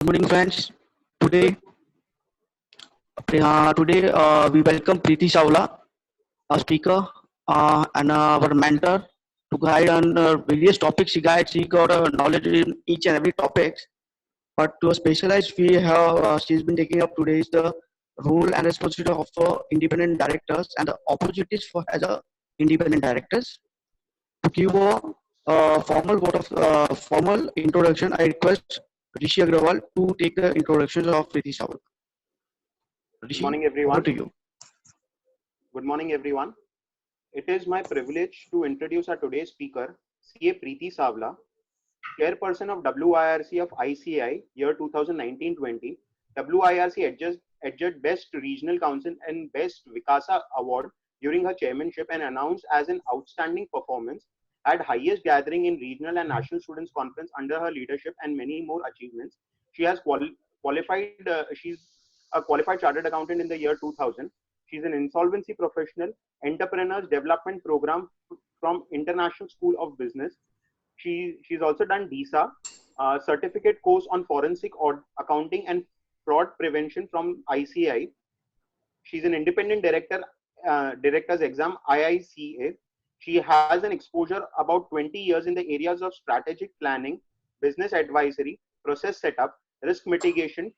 Good morning, friends. Today, we welcome Preeti Savla, a speaker and our mentor to guide on various topics. She got knowledge in each and every topic. But to a specialized, we have she's been taking up today is the role and responsibility of independent directors and the opportunities for as a independent directors. To give a formal introduction, I request Rishi Agrawal to take the introduction of Preeti Savla. Good Rishi, morning, over everyone. to you. Good morning, everyone. It is my privilege to introduce our today's speaker, CA Preeti Savla, chairperson of WIRC of ICI year 2019-20. WIRC adjudged Best Regional Council and Best Vikasa Award during her chairmanship and announced as an outstanding performance, had highest gathering in regional and national students conference under her leadership and many more achievements. She has qualified. She's a qualified chartered accountant in the year 2000. She's an insolvency professional, entrepreneurs development program from International School of Business. She's also done DISA, certificate course on forensic accounting and fraud prevention from ICI. She's an independent director's exam IICA. She has an exposure about 20 years in the areas of strategic planning, business advisory, process setup, risk mitigation,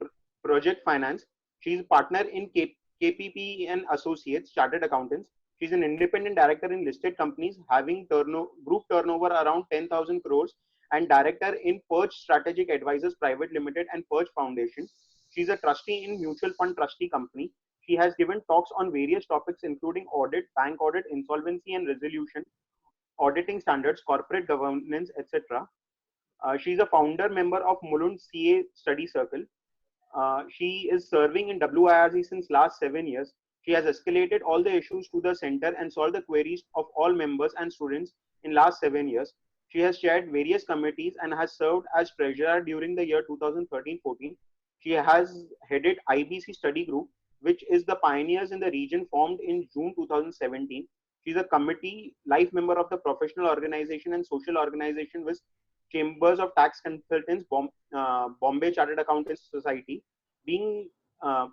project finance. She's a partner in KPP and Associates, Chartered Accountants. She's an independent director in listed companies having group turnover around 10,000 crores and director in Perch Strategic Advisors Private Limited and Perch Foundation. She's a trustee in mutual fund trustee company. She has given talks on various topics including audit, bank audit, insolvency and resolution, auditing standards, corporate governance, etc. She's a founder member of Mulund CA Study Circle. She is serving in WIRC since last 7 years. She has escalated all the issues to the center and solved the queries of all members and students in last 7 years. She has chaired various committees and has served as treasurer during the year 2013-14. She has headed IBC study group, which is the pioneers in the region formed in June 2017. She's a committee life member of the professional organization and social organization with Chambers of Tax Consultants, Bombay Chartered Accountants Society. Being uh,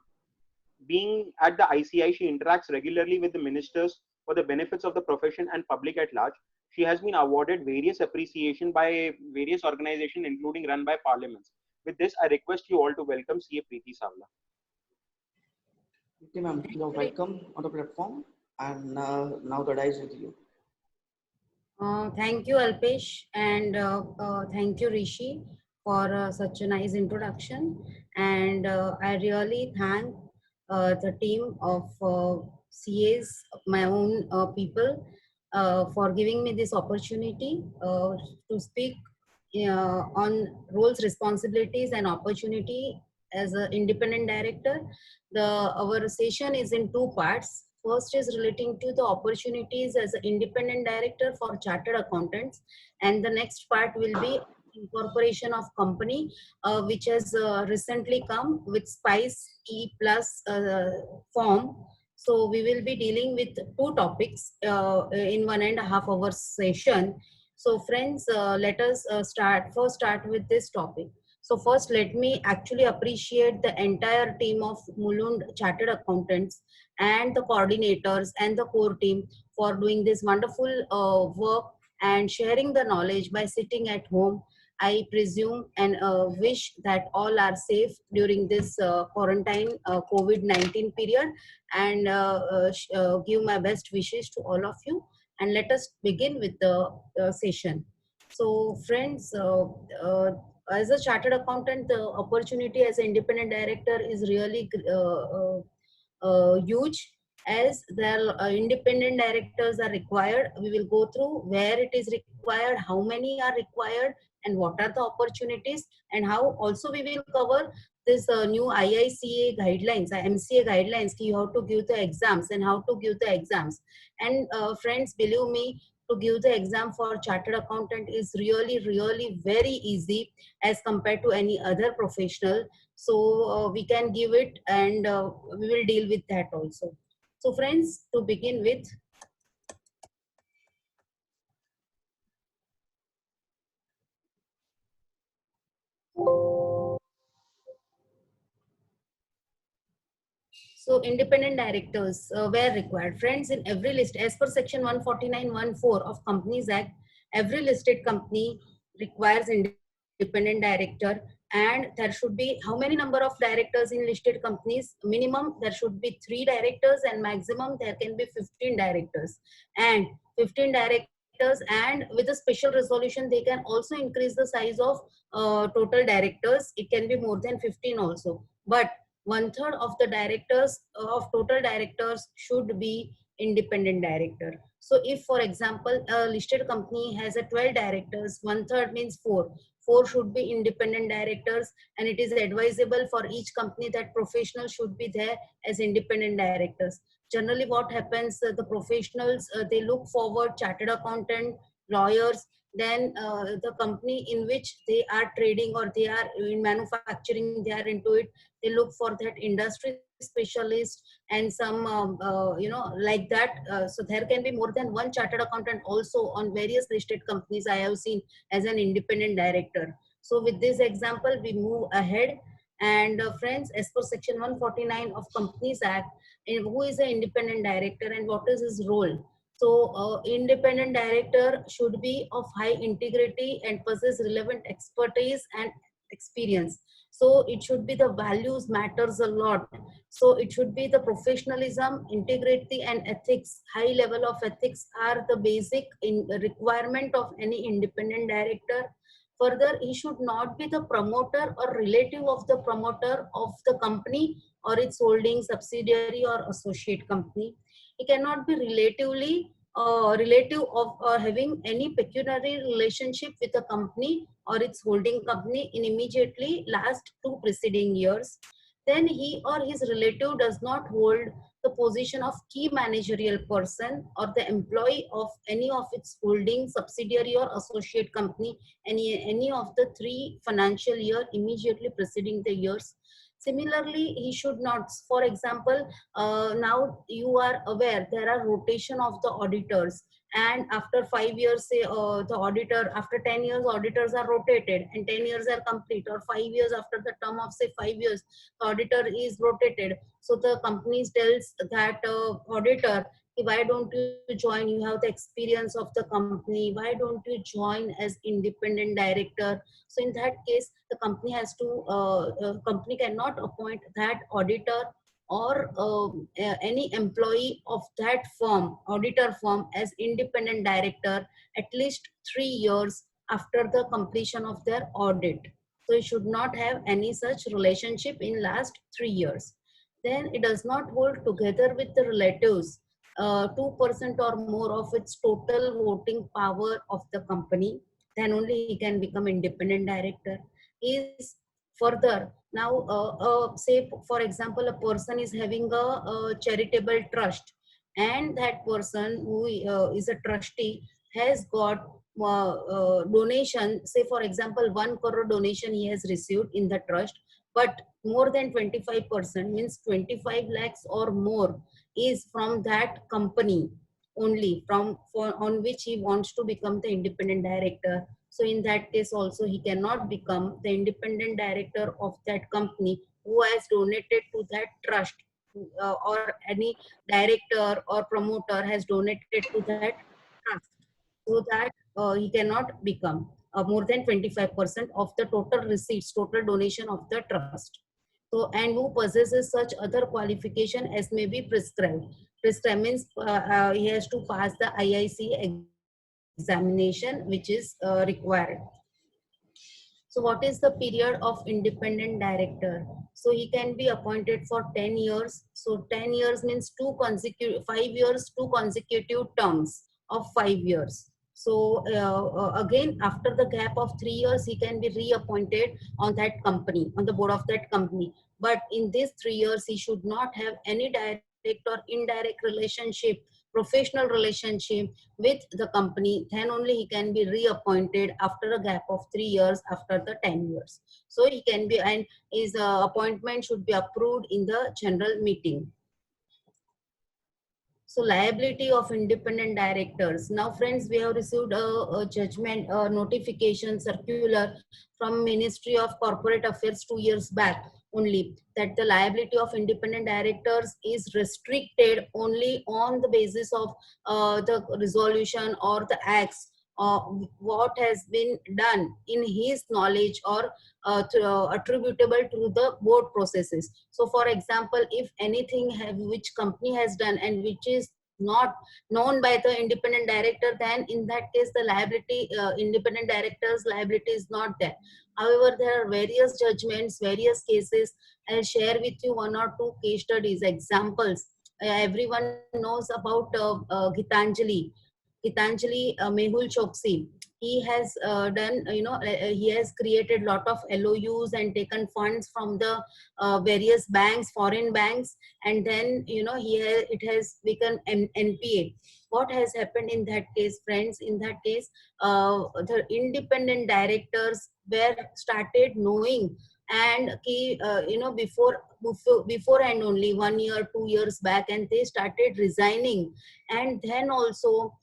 being at the ICI, she interacts regularly with the ministers for the benefits of the profession and public at large. She has been awarded various appreciation by various organizations, including run by parliaments. With this, I request you all to welcome CA Preeti Savla. Okay, ma'am, you're welcome on the platform, and now the dice with you. Thank you, Alpesh, and thank you, Rishi, for such a nice introduction. And I really thank the team of CAs, my own people, for giving me this opportunity to speak on roles, responsibilities, and opportunity as an independent director. Our session is in two parts. First is relating to the opportunities as an independent director for chartered accountants, and the next part will be incorporation of company, which has recently come with Spice E Plus form. So we will be dealing with two topics in 1.5 hour session. So friends, let us start with this topic. So first, let me actually appreciate the entire team of Mulund Chartered Accountants and the coordinators and the core team for doing this wonderful work and sharing the knowledge by sitting at home. I presume and wish that all are safe during this quarantine COVID-19 period, and give my best wishes to all of you. And let us begin with the session. So friends, as a chartered accountant, the opportunity as an independent director is really huge, as the independent directors are required. We will go through where it is required, how many are required, and what are the opportunities, and how also we will cover this new IICA guidelines, MCA guidelines, you have to give the exams and how to give the exams. And friends, believe me, to give the exam for chartered accountant is really very easy as compared to any other professional. So we can give it, and we will deal with that also. So friends, to begin with, So independent directors were required. Friends, in every list, as per section 149(1)(4) of Companies Act, every listed company requires independent director, and there should be how many number of directors in listed companies? Minimum there should be 3 directors, and maximum there can be 15 directors. And 15 directors, and with a special resolution they can also increase the size of total directors. It can be more than 15 also, but 1/3 of the directors of total directors should be independent director. So if, for example, a listed company has a 12 directors, 1/3 means 4. 4 should be independent directors, and it is advisable for each company that professionals should be there as independent directors. Generally, what happens, the professionals, they look forward chartered accountant, lawyers, then the company in which they are trading or they are in manufacturing, they are into it, they look for that industry specialist and some like that. So there can be more than one chartered accountant also on various listed companies I have seen as an independent director. So with this example we move ahead. And friends, as per section 149 of Companies Act, who is an independent director and what is his role? So independent director should be of high integrity and possess relevant expertise and experience. So it should be the values matters a lot. So it should be the professionalism, integrity and ethics. High level of ethics are the basic requirement of any independent director. Further, he should not be the promoter or relative of the promoter of the company or its holding subsidiary or associate company. He cannot be relative of having any pecuniary relationship with a company or its holding company in immediately last 2 preceding years. Then he or his relative does not hold the position of key managerial person or the employee of any of its holding subsidiary or associate company any of the 3 financial year immediately preceding the years. Similarly, he should not, for example, now you are aware there are rotation of the auditors, and after 5 years, say the auditor, after 10 years auditors are rotated and 10 years are complete, or 5 years after the term of say 5 years the auditor is rotated. So the company tells that auditor, why don't you join, you have the experience of the company, why don't you join as independent director? So in that case the company has to company cannot appoint that auditor or any employee of that firm, auditor firm, as independent director at least 3 years after the completion of their audit. So it should not have any such relationship in last 3 years. Then it does not hold together with the relatives 2% or more of its total voting power of the company, then only he can become independent director. Is further, now say for example a person is having a charitable trust, and that person who is a trustee has got donation, say for example 1 crore donation he has received in the trust, but more than 25% means 25 lakhs or more is from that company only, from for on which he wants to become the independent director. So in that case also he cannot become the independent director of that company who has donated to that trust, or any director or promoter has donated to that trust, so that he cannot become more than 25% of the total receipts, total donation of the trust. So, and who possesses such other qualification as may be prescribed. Prescribed means he has to pass the IIC examination which is required. So what is the period of independent director? So he can be appointed for 10 years. So 10 years means 5 years, 2 consecutive terms of 5 years. So again, after the gap of 3 years, he can be reappointed on that company, on the board of that company. But in these 3 years, he should not have any direct or indirect relationship, professional relationship with the company. Then only he can be reappointed after a gap of 3 years after the 10 years. So he can be, and his appointment should be approved in the general meeting. So liability of independent directors. Now friends, we have received a judgment, a notification circular from Ministry of Corporate Affairs 2 years back, only, that the liability of independent directors is restricted only on the basis of the resolution or the acts, what has been done in his knowledge or attributable to the board processes. So for example, if anything which company has done and which is not known by the independent director, then in that case the liability, independent director's liability is not there. However, there are various judgments, various cases. I'll share with you one or two case studies, examples. Everyone knows about Gitanjali Mehul Choksi. He has done, he has created lot of LOUs and taken funds from the various banks, foreign banks, and then, it has become NPA. What has happened in that case, friends? In that case, the independent directors were started knowing, and before and only 1 year, 2 years back, and they started resigning. And then also,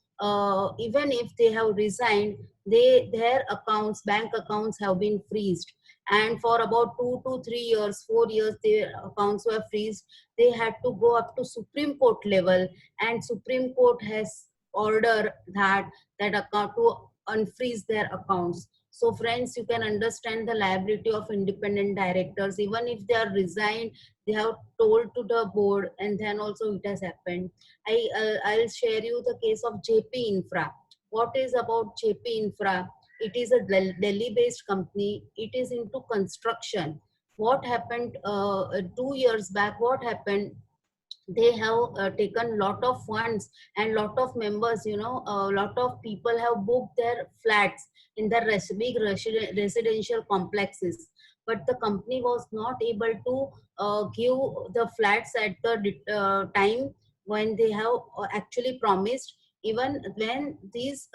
even if they have resigned, their accounts, bank accounts, have been freezed, and for about 2 to 3 years, 4 years, their accounts were freezed. They had to go up to Supreme Court level, and Supreme Court has ordered that account to unfreeze their accounts. So friends, you can understand the liability of independent directors. Even if they are resigned, they have told to the board, and then also it has happened. I'll share you the case of JP Infra. What is about JP Infra? It is a Delhi-based company. It is into construction. What happened 2 years back? What happened? They have taken lot of funds, and lot of members, a lot of people have booked their flats in the big residential complexes, but the company was not able to give the flats at the time when they have actually promised. Even when these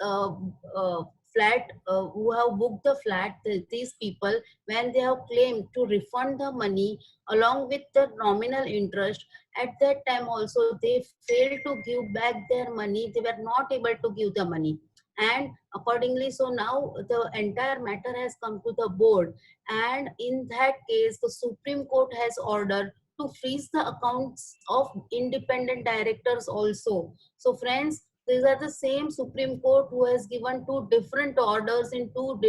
flat who have booked the flat, these people, when they have claimed to refund the money along with the nominal interest, at that time also they failed to give back their money. They were not able to give the money, and accordingly, so now the entire matter has come to the board, and in that case the Supreme Court has ordered to freeze the accounts of independent directors also. So friends, these are the same Supreme Court who has given two different orders in two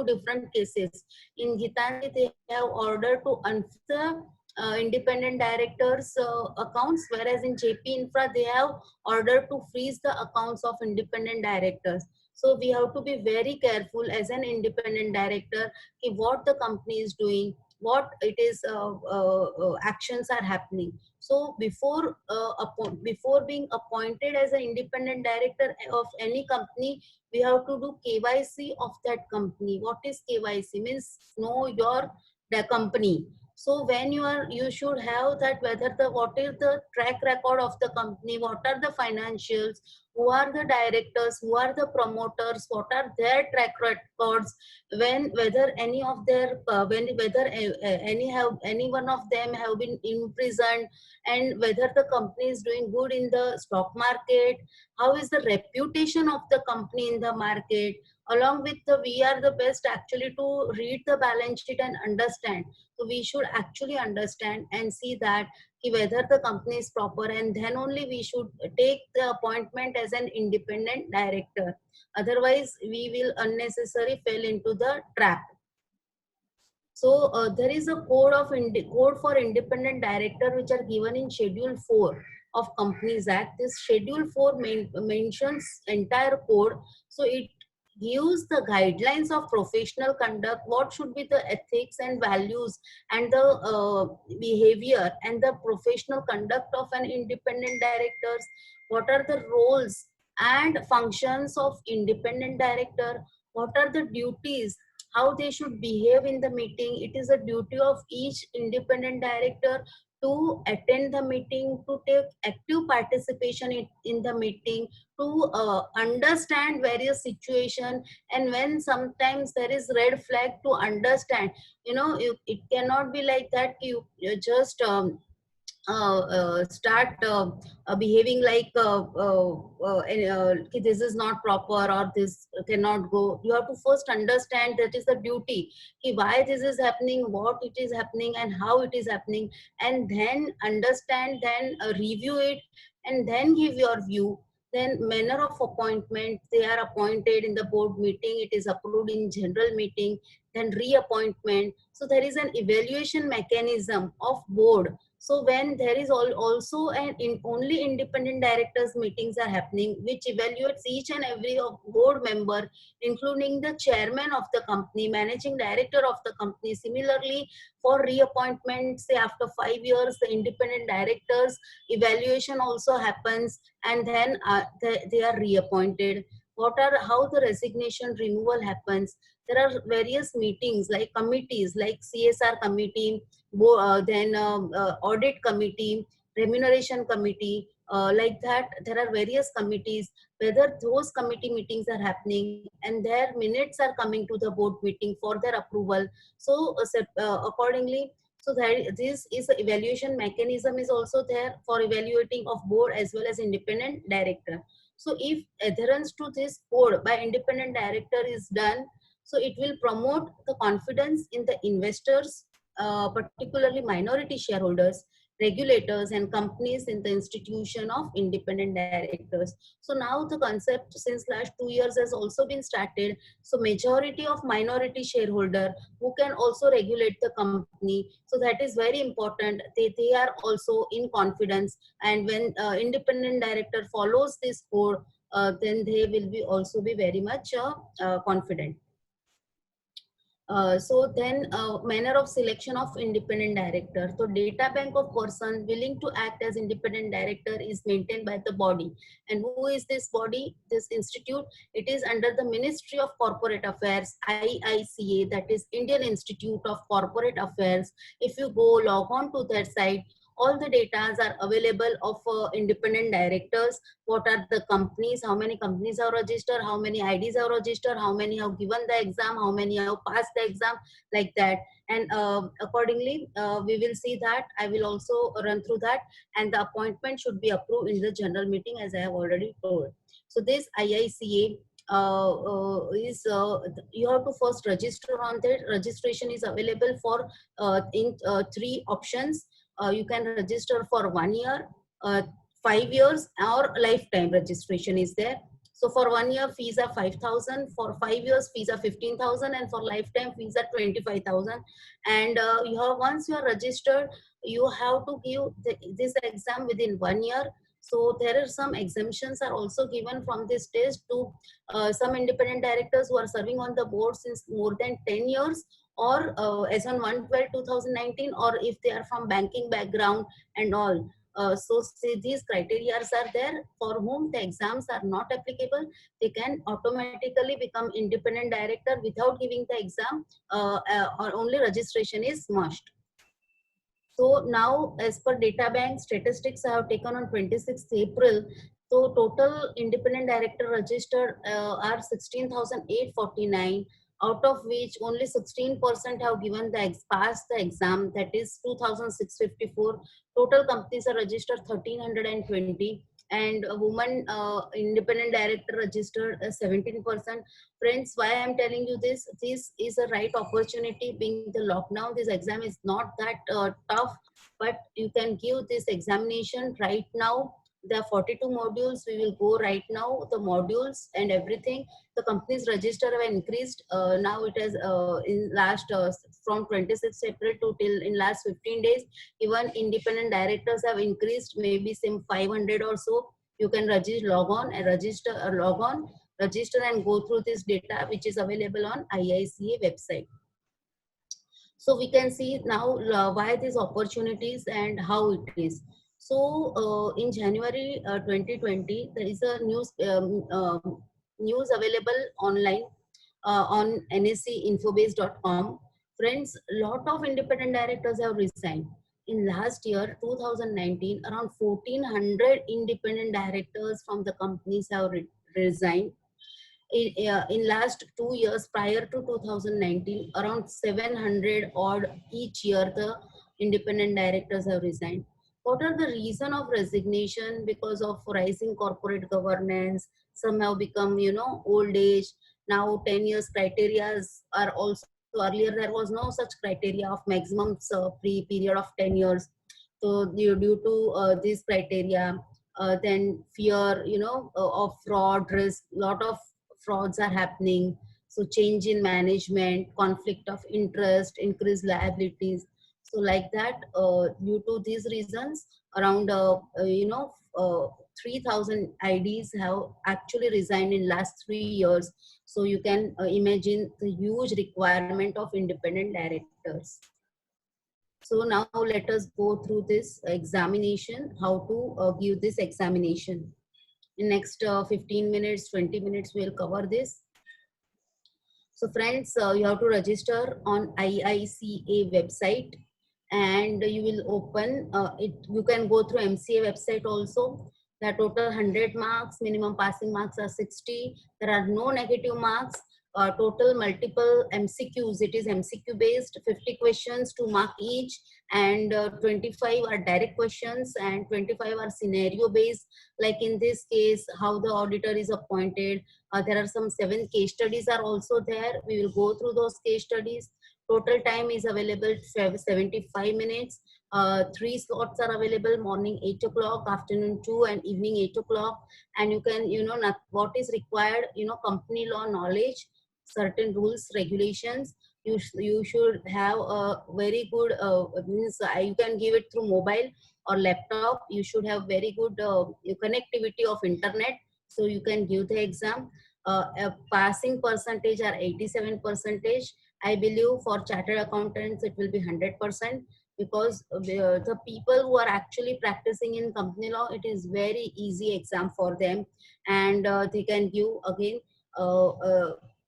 different cases. In Gitanjali, they have ordered to unfreeze the independent directors accounts, whereas in JP Infra they have ordered to freeze the accounts of independent directors. So we have to be very careful as an independent director, what the company is doing, what it is actions are happening. So before being appointed as an independent director of any company, we have to do KYC of that company. What is KYC? Means know your the company. So when you should have that, whether what is the track record of the company, what are the financials, who are the directors, who are the promoters, what are their track records, whether any of their whether any one of them have been imprisoned, and whether the company is doing good in the stock market, how is the reputation of the company in the market, along with the we are the best actually to read the balance sheet and understand. So we should actually understand and see that whether the company is proper, and then only we should take the appointment as an independent director. Otherwise, we will unnecessarily fall into the trap. So there is a code for independent director which are given in Schedule 4 of Companies Act. This Schedule 4 mentions entire code. So it gives the guidelines of professional conduct, what should be the ethics and values and the behavior and the professional conduct of an independent directors, what are the roles and functions of independent director, what are the duties, how they should behave in the meeting. It is a duty of each independent director to attend the meeting, to take active participation in the meeting, to understand various situation, and when sometimes there is red flag, to understand. It cannot be like that you just start behaving like this is not proper or this cannot go. You have to first understand that is the duty, why this is happening, what it is happening, and how it is happening, and then understand, then review it, and then give your view. Then manner of appointment, they are appointed in the board meeting, it is approved in general meeting, then reappointment. So there is an evaluation mechanism of board. So when there is also an only independent directors meetings are happening, which evaluates each and every board member, including the chairman of the company, managing director of the company. Similarly, for reappointment, say after 5 years, the independent directors evaluation also happens, and then they are reappointed. How the resignation removal happens? There are various meetings like committees, like CSR committee, then audit committee, remuneration committee, like that. There are various committees, whether those committee meetings are happening and their minutes are coming to the board meeting for their approval. So accordingly, so this is the evaluation mechanism is also there for evaluating of board as well as independent director. So if adherence to this code by independent director is done, so it will promote the confidence in the investors, particularly minority shareholders, regulators, and companies in the institution of independent directors. So now the concept since last 2 years has also been started. So majority of minority shareholder who can also regulate the company. So that is very important. They are also in confidence, and when independent director follows this code, then they will be also be very much confident. So then manner of selection of independent director. So data bank of person willing to act as independent director is maintained by the body. And who is this body, this institute? It is under the Ministry of Corporate Affairs, IICA, that is Indian Institute of Corporate Affairs. If you go log on to their site, all the data are available of independent directors. What are the companies, how many companies are registered, how many IDs are registered, how many have given the exam, how many have passed the exam, like that. And accordingly, we will see that. I will also run through that, and the appointment should be approved in the general meeting, as I have already told. So this IICA is you have to first register on that. Registration is available for in 3 options. You can register for 1 year, 5 years, or lifetime registration is there. So for 1 year, fees are 5,000. For 5 years, fees are 15,000, and for lifetime, fees are 25,000. And once you are registered, you have to give this exam within 1 year. So there are some exemptions are also given from this test to some independent directors who are serving on the board since more than 10 years, or as on 1/12/2019, or if they are from banking background and all. So see, these criteria are there for whom the exams are not applicable. They can automatically become independent director without giving the exam, or only registration is must. So now, as per data bank statistics I have taken on 26th April, so total independent director registered are 16,849, out of which only 16% have given the passed the exam, that is 2,654. Total companies are registered 1,320, and a woman independent director registered 17%. Friends, why I am telling you this? This is a right opportunity. Being the lockdown, this exam is not that tough, but you can give this examination right now. There are 42 modules. We will go right now, the modules and everything. The companies register have increased. Now it has in last from 26th April to till in last 15 days. Even independent directors have increased, maybe some 500 or so. You can register, log on and register, register and go through this data, which is available on IICA website. So we can see now why these opportunities and how it is. So in January 2020, there is a news available online on nscinfobase.com. Friends, lot of independent directors have resigned. In last year, 2019, around 1,400 independent directors from the companies have resigned. In last 2 years prior to 2019, around 700 odd each year the independent directors have resigned. what are the reason of resignation? Because of rising corporate governance, some have become, old age. Now 10 years criteria are also, earlier there was no such criteria of maximum period of 10 years. So due to these criteria, then fear, of fraud risk, lot of frauds are happening. So change in management, conflict of interest, increased liabilities. So like that, due to these reasons, around 3,000 IDs have actually resigned in last 3 years. So you can imagine the huge requirement of independent directors. So now let us go through this examination, how to give this examination. In next 15 minutes, 20 minutes, we'll cover this. So friends, you have to register on IICA website, and you will open it. You can go through MCA website also. The total 100 marks, minimum passing marks are 60. There are no negative marks. Total multiple MCQs. It is MCQ based, 50 questions, 2 mark each, and 25 are direct questions and 25 are scenario based. Like in this case, how the auditor is appointed. There are some 7 case studies are also there. We will go through those case studies. Total time is available 75 minutes. 3 slots are available: morning 8 o'clock, afternoon 2, and evening 8 o'clock. And you can, what is required, company law knowledge, certain rules, regulations. You should have a very good, means you can give it through mobile or laptop. You should have very good connectivity of internet, so you can give the exam. A passing percentage are 87%. I believe for chartered accountants it will be 100%, because the people who are actually practicing in company law, it is very easy exam for them, and they can give again.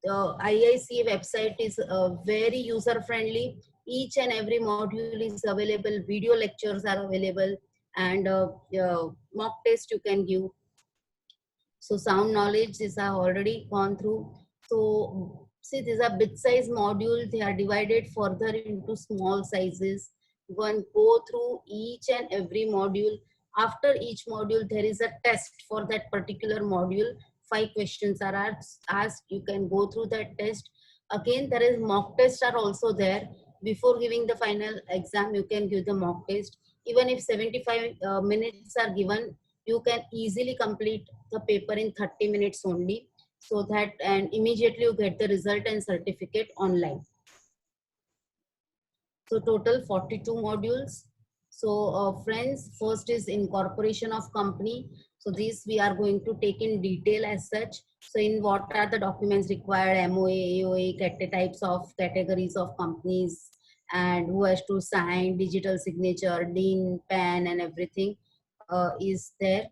The IICA website is very user friendly. Each and every module is available. Video lectures are available, and mock test you can give. So sound knowledge, these are already gone through. So see, these are bit size modules. They are divided further into small sizes. Go and go through each and every module. After each module, there is a test for that particular module. 5 questions are asked. You can go through that test. Again, there is mock tests are also there. Before giving the final exam, you can give the mock test. Even if 75 minutes are given, you can easily complete the paper in 30 minutes only, so that, and immediately you get the result and certificate online. So total 42 modules. So friends, first is incorporation of company. So this we are going to take in detail as such. So in what are the documents required, MOA, AOA, types of categories of companies, and who has to sign, digital signature, DIN, PAN, and everything is there.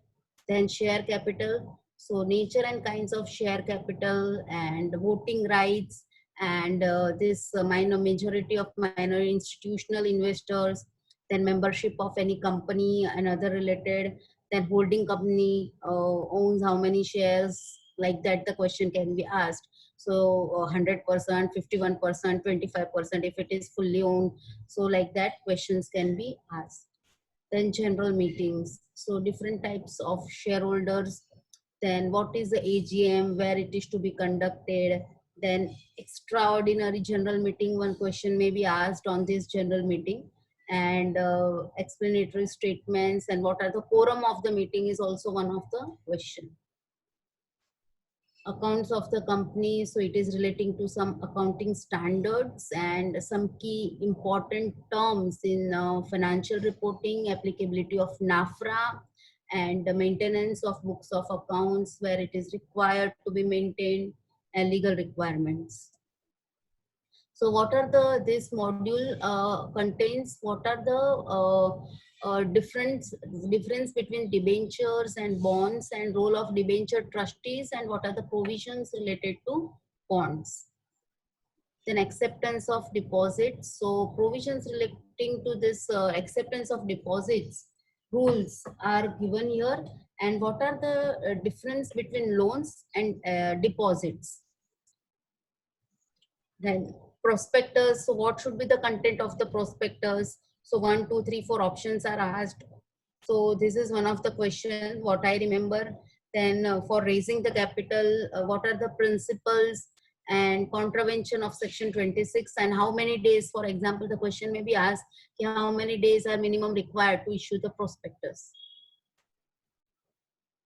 Then share capital. So nature and kinds of share capital and voting rights, and this minor majority of minor institutional investors, then membership of any company and other related, then holding company owns how many shares, like that the question can be asked. So 100%, 51%, 25% if it is fully owned. So like that questions can be asked. Then general meetings, so different types of shareholders. Then what is the AGM, where it is to be conducted. Then extraordinary general meeting, one question may be asked on this general meeting. And explanatory statements, and what are the quorum of the meeting is also one of the question. Accounts of the company, so it is relating to some accounting standards and some key important terms in financial reporting, applicability of NAFRA, and the maintenance of books of accounts where it is required to be maintained, and legal requirements. So what are this module contains, what are the difference between debentures and bonds, and role of debenture trustees, and what are the provisions related to bonds. Then acceptance of deposits. So provisions relating to this acceptance of deposits rules are given here, and what are the difference between loans and deposits. Then prospectus, so what should be the content of the prospectus? So 1, 2, 3, 4 options are asked. So this is one of the question what I remember. Then for raising the capital, what are the principles and contravention of section 26, and how many days, for example, the question may be asked, how many days are minimum required to issue the prospectus.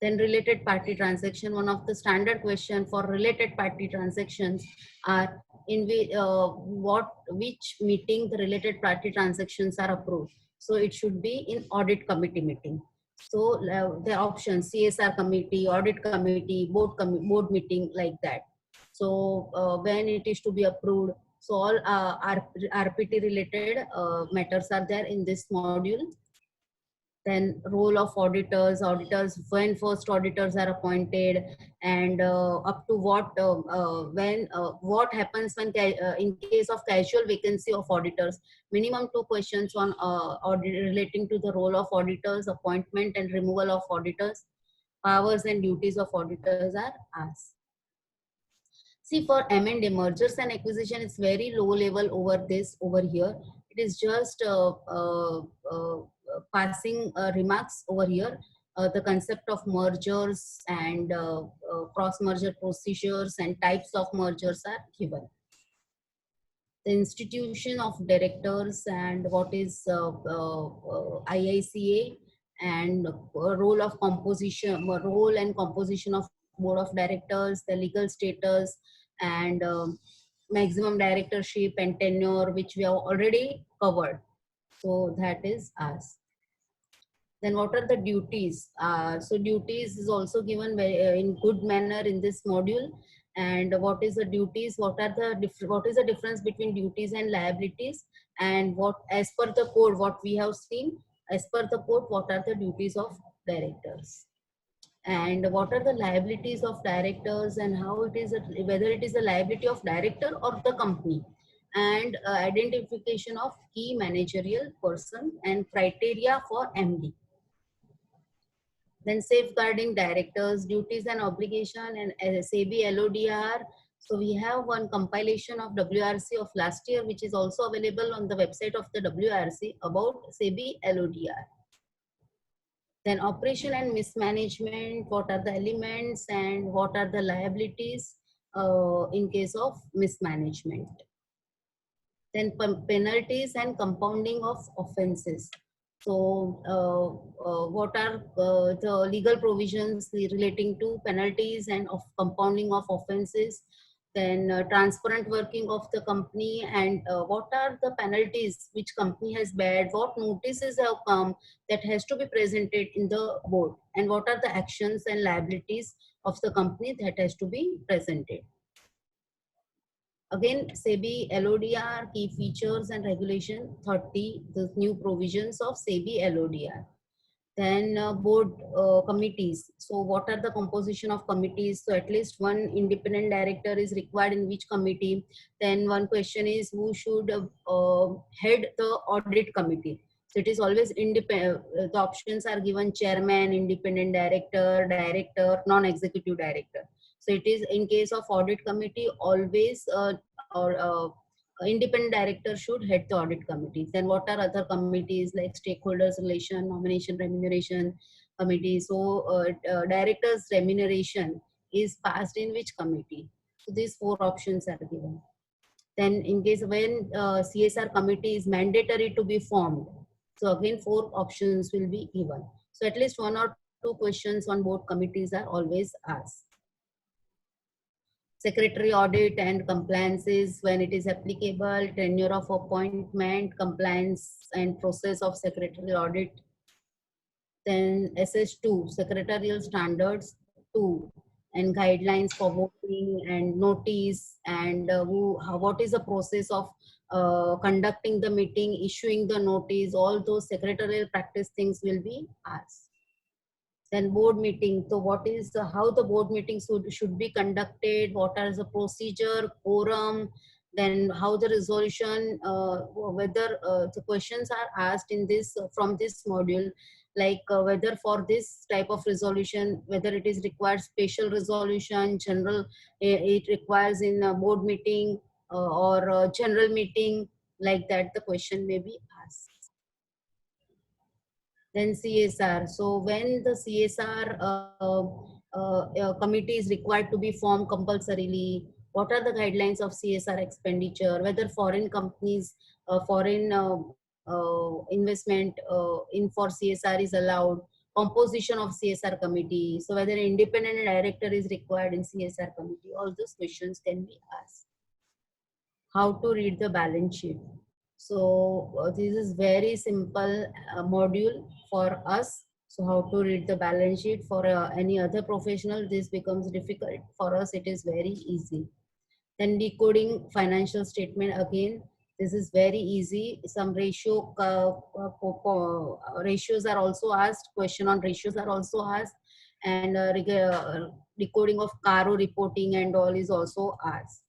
Then related party transaction, one of the standard question for related party transactions are in which meeting the related party transactions are approved. So it should be in audit committee meeting. So the options CSR committee, audit committee, board meeting, like that. So when it is to be approved, so all RPT related matters are there in this module. Then role of auditors, when first auditors are appointed, and up to what happens when in case of casual vacancy of auditors. Minimum 2 questions on relating to the role of auditors, appointment and removal of auditors, powers and duties of auditors are asked. See, for M&A, mergers and acquisition, it's very low level over here. It is just passing remarks over here. The concept of mergers and cross-merger procedures and types of mergers are given. The institution of directors and what is IICA, and role and composition of board of directors, the legal status, and maximum directorship and tenure, which we have already covered. So that is us. Then what are the duties? So duties is also given in good manner in this module. And what is the duties? What is the difference between duties and liabilities? And what, as per the code, what we have seen, as per the code, what are the duties of directors? And what are the liabilities of directors, and how it is, whether it is a liability of director or the company, and identification of key managerial person and criteria for MD. Then safeguarding directors, duties and obligation, and SEBI LODR. So we have one compilation of WRC of last year, which is also available on the website of the WRC about SEBI LODR. Then operation and mismanagement, what are the elements and what are the liabilities in case of mismanagement. Then penalties and compounding of offenses. So what are the legal provisions relating to penalties and of compounding of offenses. Then transparent working of the company, and what are the penalties which company has bear, what notices have come that has to be presented in the board, and what are the actions and liabilities of the company that has to be presented. Again, SEBI LODR, key features and regulation 30, the new provisions of SEBI LODR. Then board committees. So what are the composition of committees? So at least one independent director is required in which committee. Then one question is, who should head the audit committee? So it is always independent. The options are given: chairman, independent director, director, non-executive director. So it is in case of audit committee, always independent director should head the audit committee. Then what are other committees like stakeholders relation, nomination, remuneration committee? So director's remuneration is passed in which committee? So these 4 options are given. Then in case when CSR committee is mandatory to be formed, so again 4 options will be given. So at least 1 or 2 questions on board committees are always asked. Secretary audit and compliances when it is applicable, tenure of appointment, compliance and process of secretary audit. Then SS2, secretarial standards 2, and guidelines for voting and notice, and what is the process of conducting the meeting, issuing the notice, all those secretarial practice things will be asked. Then board meeting. So what is how the board meetings should be conducted, what is the procedure, quorum, then how the resolution, whether the questions are asked in this from this module, like whether for this type of resolution, whether it is required special resolution, general, it requires in a board meeting or general meeting, like that the question may be asked. Then CSR. So when the CSR committee is required to be formed compulsorily, what are the guidelines of CSR expenditure? Whether foreign companies, foreign investment in for CSR is allowed. Composition of CSR committee. So whether an independent director is required in CSR committee. All those questions can be asked. How to read the balance sheet. So this is very simple module for us. So how to read the balance sheet for any other professional, this becomes difficult. For us, it is very easy. Then decoding financial statement again, this is very easy. Some ratios are also asked. Question on ratios are also asked, and decoding of Caro reporting and all is also asked.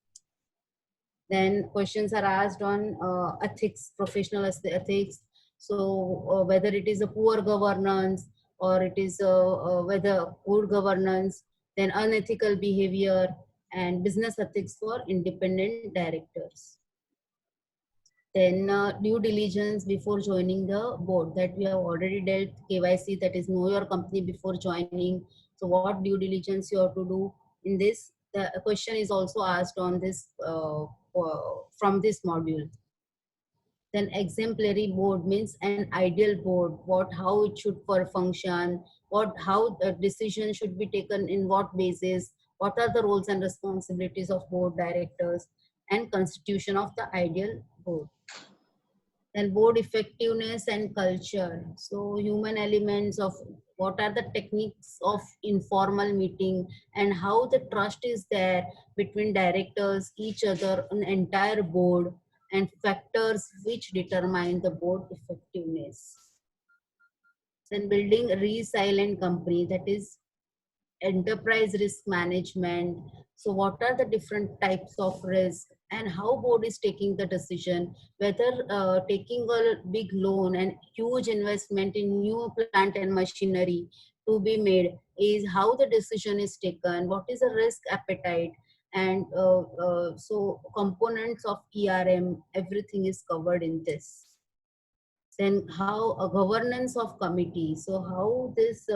Then questions are asked on ethics, professional ethics. So whether it is a poor governance or it is whether good governance, then unethical behavior and business ethics for independent directors. Then due diligence before joining the board, that we have already dealt. KYC, that is know your company before joining. So what due diligence you have to do in this? The question is also asked on this from this module. Then exemplary board means an ideal board, what how it should function, what how the decision should be taken in what basis, what are the roles and responsibilities of board directors, and constitution of the ideal board. Then board effectiveness and culture. So human elements of what are the techniques of informal meeting and how the trust is there between directors, each other, an entire board, and factors which determine the board effectiveness. Then building a resilient company, that is enterprise risk management. So what are the different types of risk and how board is taking the decision, whether taking a big loan and huge investment in new plant and machinery to be made, is how the decision is taken, what is the risk appetite, and so components of ERM, everything is covered in this. Then how a governance of committee, so how this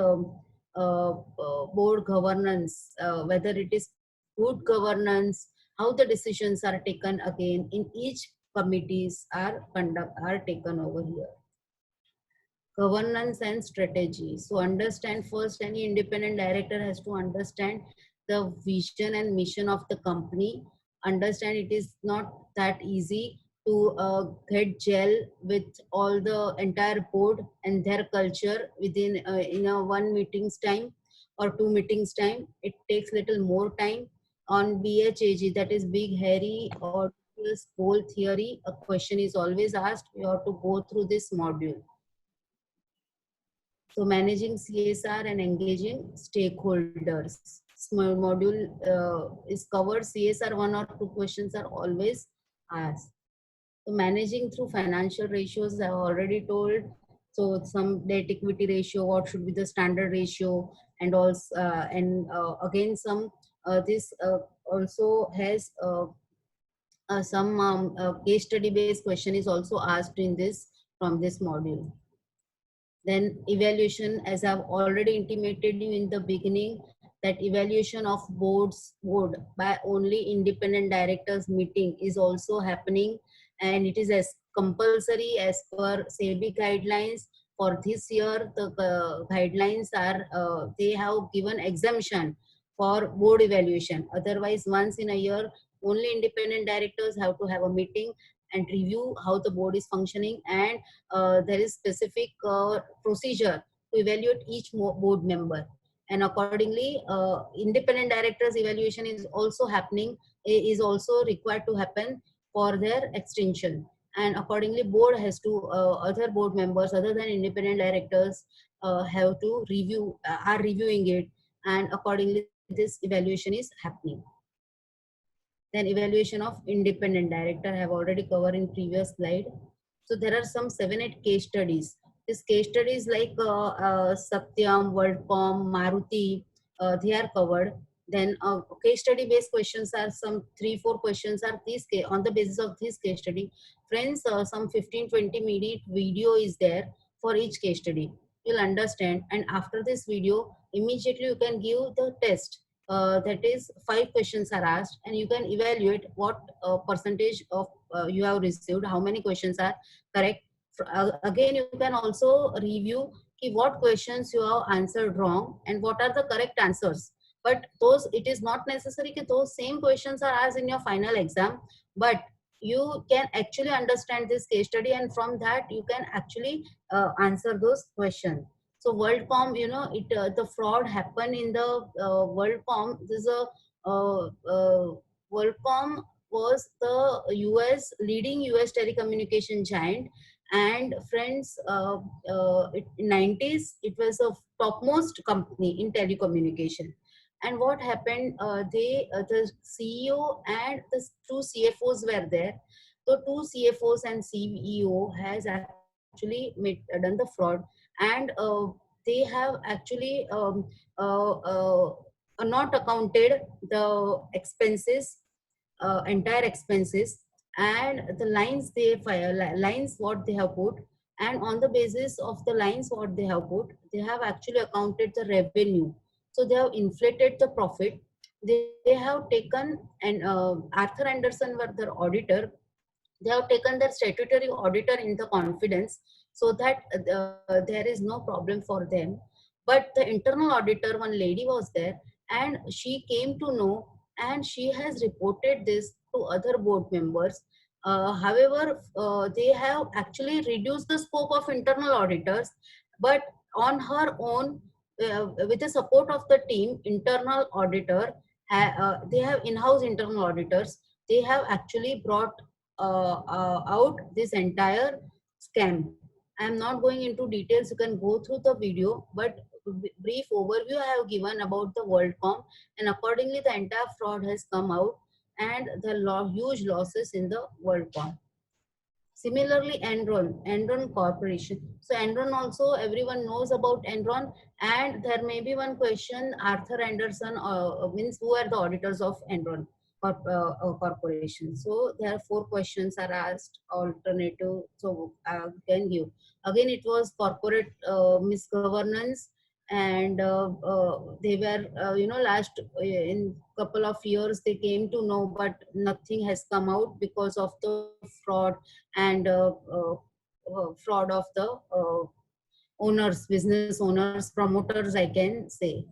board governance, whether it is good governance, how the decisions are taken again in each committees are taken over here. Governance and strategy. So understand first, any independent director has to understand the vision and mission of the company. Understand it is not that easy to get gel with all the entire board and their culture within in a one meetings time or two meetings time. It takes little more time. On BHAG, that is big hairy or goal theory, a question is always asked. You have to go through this module. So managing CSR and engaging stakeholders. Small module is covered. CSR, one or two questions are always asked. So managing through financial ratios, I have already told. So some debt equity ratio, what should be the standard ratio, and also again some this also has some case study based question is also asked in this from this module. Then evaluation, as I've already intimated you in the beginning, that evaluation of board by only independent directors meeting is also happening, and it is as compulsory as per SEBI guidelines. For this year, the guidelines are they have given exemption for board evaluation. Otherwise, once in a year, only independent directors have to have a meeting and review how the board is functioning, and there is specific procedure to evaluate each board member, and accordingly independent directors evaluation is also happening, is also required to happen for their extension, and accordingly board has to other board members other than independent directors have to review are reviewing it, and accordingly this evaluation is happening. Then evaluation of independent director I have already covered in previous slide. So there are some 7-8 case studies. These case studies like Satyam, WorldCom, Maruti, they are covered. Then case study based questions are some 3-4 questions are these on the basis of this case study. Friends, some 15-20 minute video is there for each case study. you'll understand. And after this video, immediately you can give the test. That is 5 questions are asked, and you can evaluate what percentage of you have received, how many questions are correct. Again, you can also review what questions you have answered wrong and what are the correct answers. But those, it is not necessary that those same questions are asked in your final exam, but you can actually understand this case study, and from that you can actually answer those questions. So WorldCom, the fraud happened in the WorldCom. This is a WorldCom was the leading US telecommunication giant. And friends, in 90s it was a topmost company in telecommunication. And what happened, the CEO and the two CFOs were there. The two CFOs and CEO has done the fraud. And they have actually not accounted the expenses, entire expenses, and the lines they file lines what they have put. And on the basis of the lines what they have put, they have actually accounted the revenue. So they have inflated the profit. They have taken, and Arthur Anderson were their auditor. They have taken their statutory auditor in the confidence, so that there is no problem for them. But the internal auditor, one lady was there, and she came to know, and she has reported this to other board members. However, they have actually reduced the scope of internal auditors, but on her own, with the support of the team, internal auditor, they have in-house internal auditors. They have actually brought out this entire scam. I am not going into details. You can go through the video, but brief overview I have given about the WorldCom, and accordingly the entire fraud has come out, and the huge losses in the WorldCom. Similarly, Enron Corporation. So Enron also, everyone knows about Enron, and there may be one question, Arthur Anderson means who are the auditors of Enron Corporation. So there are 4 questions are asked, alternative, so can give. Again, it was corporate misgovernance, and they were, last in couple of years they came to know, but nothing has come out because of the fraud, and fraud of the owners, business owners, promoters, I can say.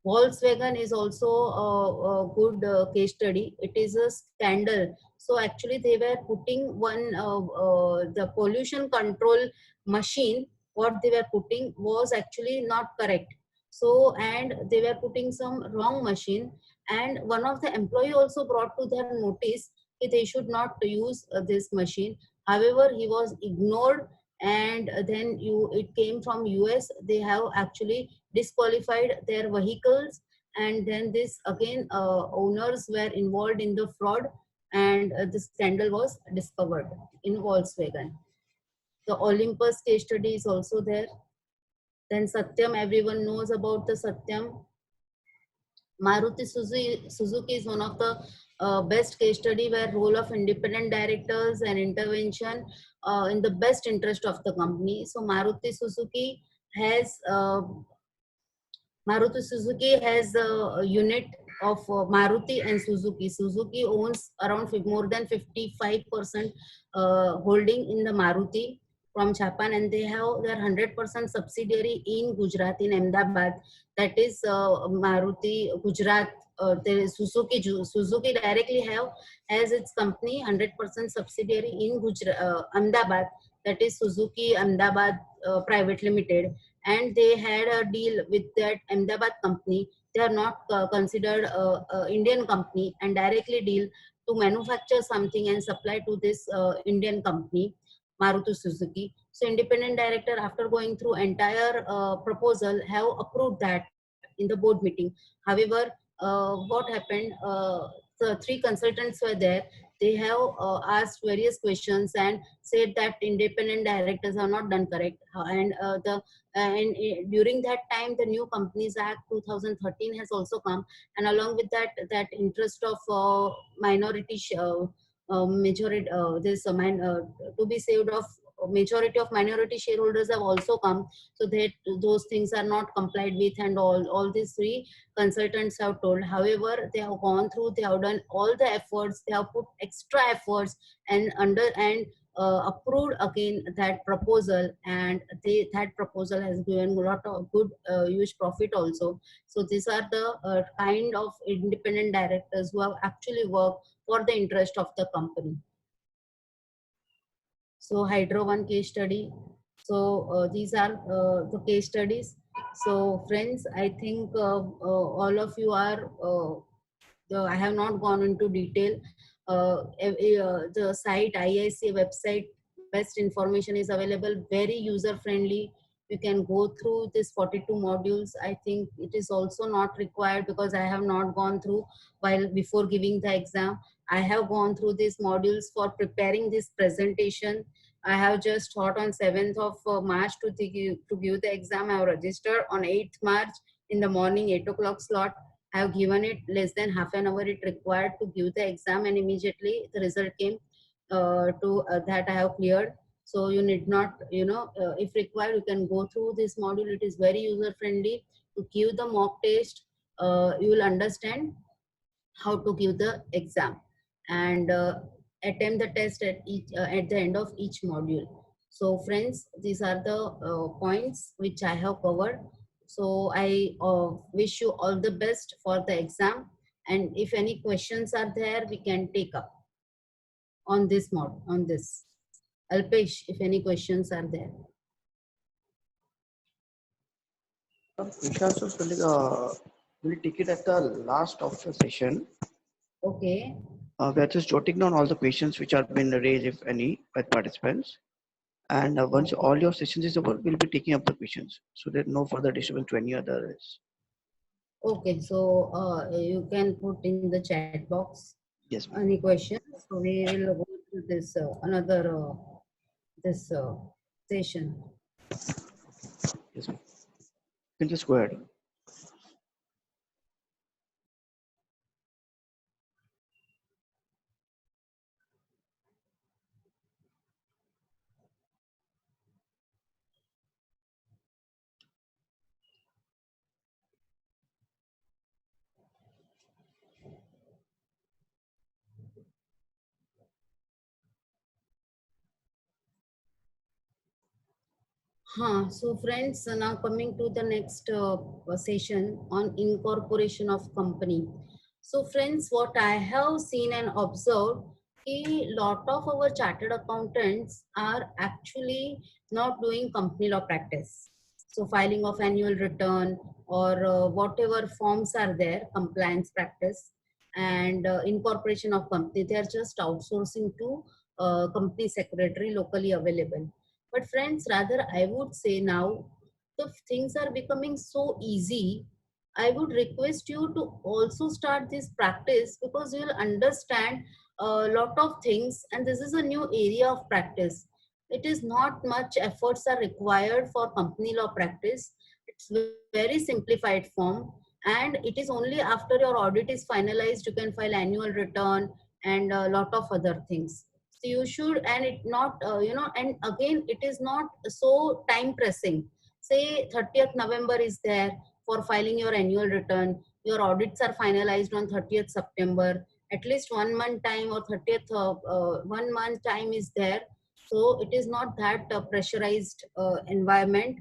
Volkswagen is also a good case study. It is a scandal. So actually they were putting one, the pollution control machine, what they were putting was actually not correct. So, and they were putting some wrong machine, and one of the employee also brought to their notice that they should not use this machine. However, he was ignored, and then it came from US. They have actually disqualified their vehicles, and then this again owners were involved in the fraud, and the scandal was discovered in Volkswagen. The Olympus case study is also there. Then Satyam, everyone knows about the Satyam. Maruti Suzuki is one of the best case study, where role of independent directors and intervention in the best interest of the company. So Maruti Suzuki has a unit of Maruti and Suzuki. Suzuki owns around more than 55% holding in the Maruti from Japan, and they have their 100% subsidiary in Gujarat, in Ahmedabad. That is Maruti Gujarat. Suzuki directly have as its company 100% subsidiary in Gujarat, Ahmedabad. That is Suzuki Ahmedabad Private Limited, and they had a deal with that Ahmedabad company. They are not considered Indian company, and directly deal to manufacture something and supply to this Indian company, Maruti Suzuki. So independent director, after going through entire proposal, have approved that in the board meeting. However, what happened, the 3 consultants were there. They have asked various questions and said that independent directors are not done correct, and during that time the New Companies Act 2013 has also come, and along with that, that interest of minority majority, to be saved of majority of minority shareholders have also come, so that those things are not complied with, and all these three consultants have told. However, they have gone through, they have done all the efforts, they have put extra efforts and approved again that proposal, and that proposal has given a lot of good huge profit also. So these are the kind of independent directors who have actually worked for the interest of the company. So Hydro One case study. So these are the case studies. So friends, I think all of you are, I have not gone into detail. The site IICA website, best information is available, very user friendly. You can go through this 42 modules. I think it is also not required because I have not gone through while before giving the exam. I have gone through these modules for preparing this presentation. I have just thought on 7th of March to give the exam. I have registered on 8th March in the morning 8 o'clock slot. I have given it less than half an hour it required to give the exam, and immediately the result came that I have cleared. So you need not, if required, you can go through this module. It is very user friendly. To give the mock test, you will understand how to give the exam, and attempt the test at the end of each module. So friends, these are the points which I have covered. So I wish you all the best for the exam, and if any questions are there, we can take up on this on this. Alpesh, if any questions are there. Prashant, so we'll take it at the last of the session. Okay. We are just jotting down all the questions which have been raised, if any, by participants. And once all your sessions is over, we'll be taking up the questions. So there's no further disturbance to any others. Okay, so you can put in the chat box. Yes, ma'am. Any questions? So we will go to this another this session. Yes, ma'am. You can just go ahead. So friends, now coming to the next session on incorporation of company. So friends, what I have seen and observed, a lot of our chartered accountants are actually not doing company law practice. So filing of annual return or whatever forms are there, compliance practice and incorporation of company, they are just outsourcing to company secretary locally available. But friends, rather I would say now the things are becoming so easy. I would request you to also start this practice, because you will understand a lot of things, and this is a new area of practice. It is not much efforts are required for company law practice. It's very simplified form, and it is only after your audit is finalized you can file annual return and a lot of other things. So you should, and it not and again it is not so time pressing. Say 30th November is there for filing your annual return, your audits are finalized on 30th September, at least 1 month time or 30th 1 month time is there. So it is not that pressurized environment.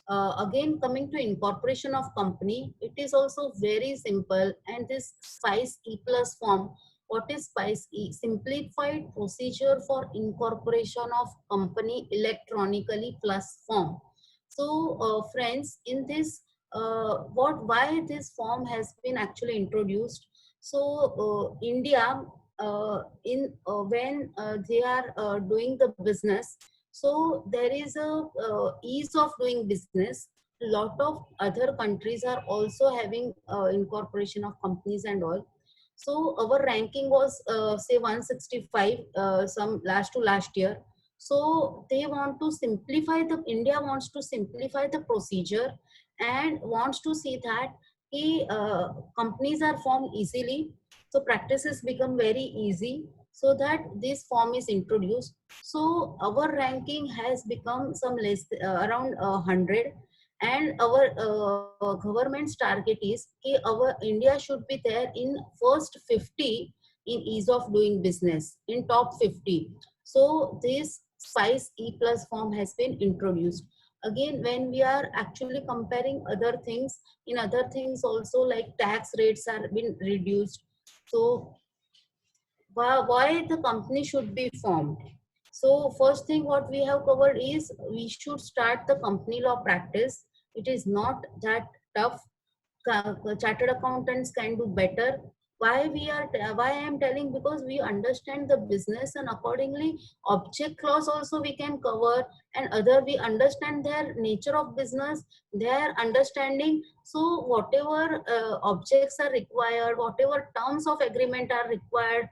Again, coming to incorporation of company, it is also very simple, and this SPICE E plus form. What is SPICE E? Simplified procedure for incorporation of company electronically plus form. So friends, in this why this form has been actually introduced. So India, in when they are doing the business, so there is a ease of doing business. A lot of other countries are also having incorporation of companies and all. So our ranking was say 165 some last year. So they want to simplify the, India wants to simplify the procedure and wants to see that companies are formed easily. So practices become very easy. so that this form is introduced. So our ranking has become some less around 100, and our government's target is our India should be there in first 50 in ease of doing business, in top 50. So this spice e plus form has been introduced. Again, when we are actually comparing other things, in other things also, like tax rates are been reduced. So why the company should be formed? So first thing what we have covered is we should start the company law practice. It is not that tough. Chartered accountants can do better. Why I am telling, because we understand the business, and accordingly object clause also we can cover, and other we understand their nature of business, their understanding. So whatever objects are required, whatever terms of agreement are required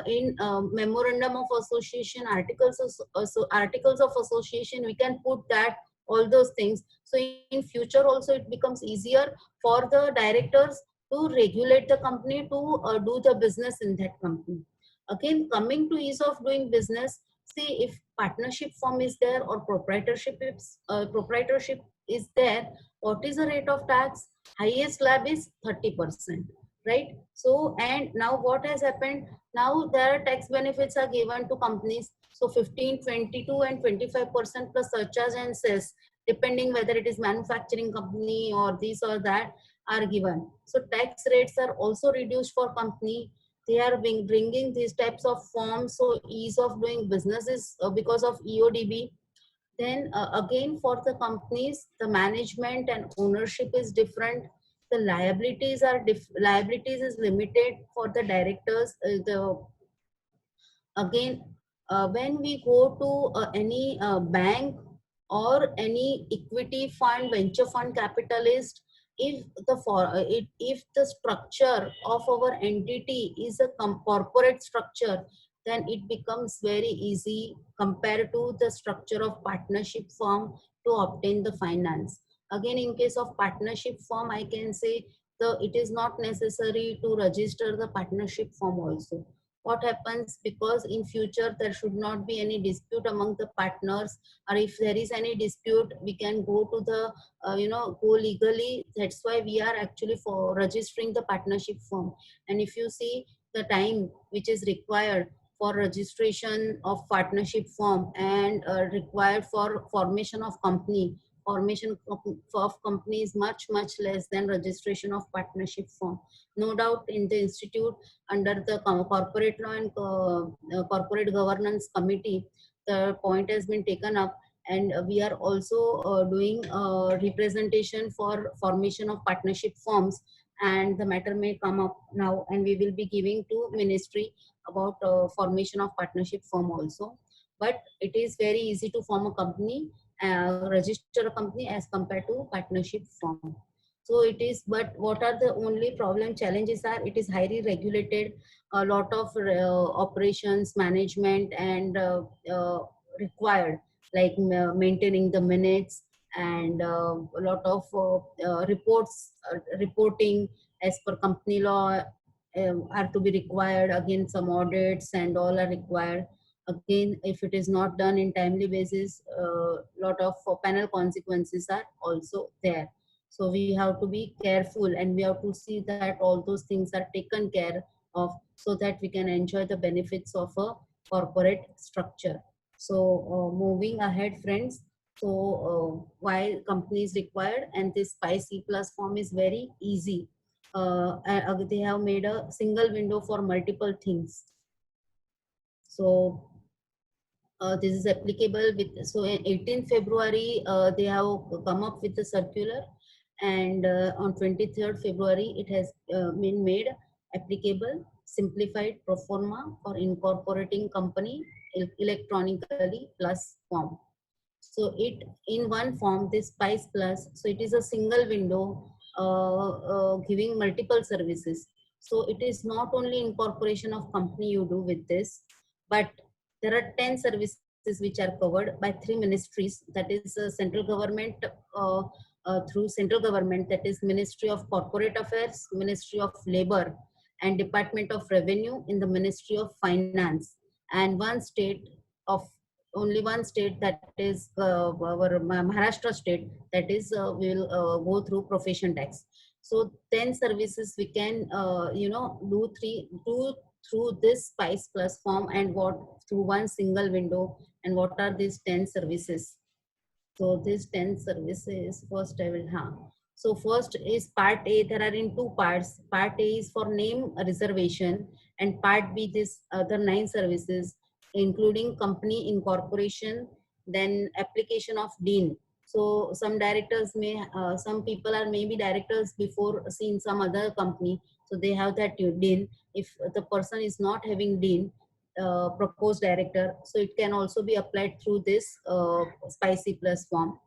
in memorandum of association, articles of association, we can put that, all those things. So in future also it becomes easier for the directors to regulate the company, to do the business in that company. Again, coming to ease of doing business, see, if partnership form is there or proprietorship is there, what is the rate of tax? Highest slab is 30%, right? So, and now what has happened? Now there are tax benefits are given to companies. So 15, 22 and 25% plus surcharge and cess, depending whether it is manufacturing company or this or that, are given. So tax rates are also reduced for company. They are bringing these types of forms, so ease of doing business is because of EODB. Then again, for the companies, the management and ownership is different. The liabilities are liabilities is limited for the directors. The again, when we go to any bank or any equity fund, venture fund capitalist, if if the structure of our entity is a corporate structure, then it becomes very easy compared to the structure of partnership firm to obtain the finance. Again, in case of partnership firm, I can say it is not necessary to register the partnership firm also. What happens, because in future there should not be any dispute among the partners, or if there is any dispute, we can go to the go legally. That's why we are actually for registering the partnership firm. And if you see the time which is required for registration of partnership firm and required for formation of company, of company is much less than registration of partnership firm. No doubt in the institute, under the corporate law and corporate governance committee, the point has been taken up, and we are also doing representation for formation of partnership firms, and the matter may come up now, and we will be giving to ministry about formation of partnership firm also. But it is very easy to form a company, register a company as compared to partnership firm. So it is, but what are the only problem challenges are, it is highly regulated, a lot of operations management and required, like maintaining the minutes, and a lot of reporting as per company law are to be required. Again, some audits and all are required. Again, if it is not done in timely basis, lot of panel consequences are also there. So we have to be careful, and we have to see that all those things are taken care of, so that we can enjoy the benefits of a corporate structure. So moving ahead, friends, so why company is required, and this SPICE E plus form is very easy. They have made a single window for multiple things. So this is applicable with, so in 18th February, they have come up with a circular, and on 23rd February, it has been made applicable, simplified pro forma for incorporating company electronically plus form. So it, in one form, this SPICE plus, so it is a single window giving multiple services. So it is not only incorporation of company you do with this, but there are 10 services which are covered by 3 ministries, that is central government, through central government, that is Ministry of Corporate Affairs, Ministry of Labor, and Department of Revenue in the Ministry of Finance, and only one state, that is our Maharashtra state, that is will go through profession tax. So 10 services we can do through this Spice Plus form, and what through one single window. And what are these 10 services? So these 10 services, first I will have. So first is part A. There are in two parts. Part A is for name reservation, and part B this other 9 services, including company incorporation, then application of dean. So some directors may, some people are maybe directors before seeing some other company, so they have that dean. If the person is not having dean, proposed director, so it can also be applied through this Spicy Plus form.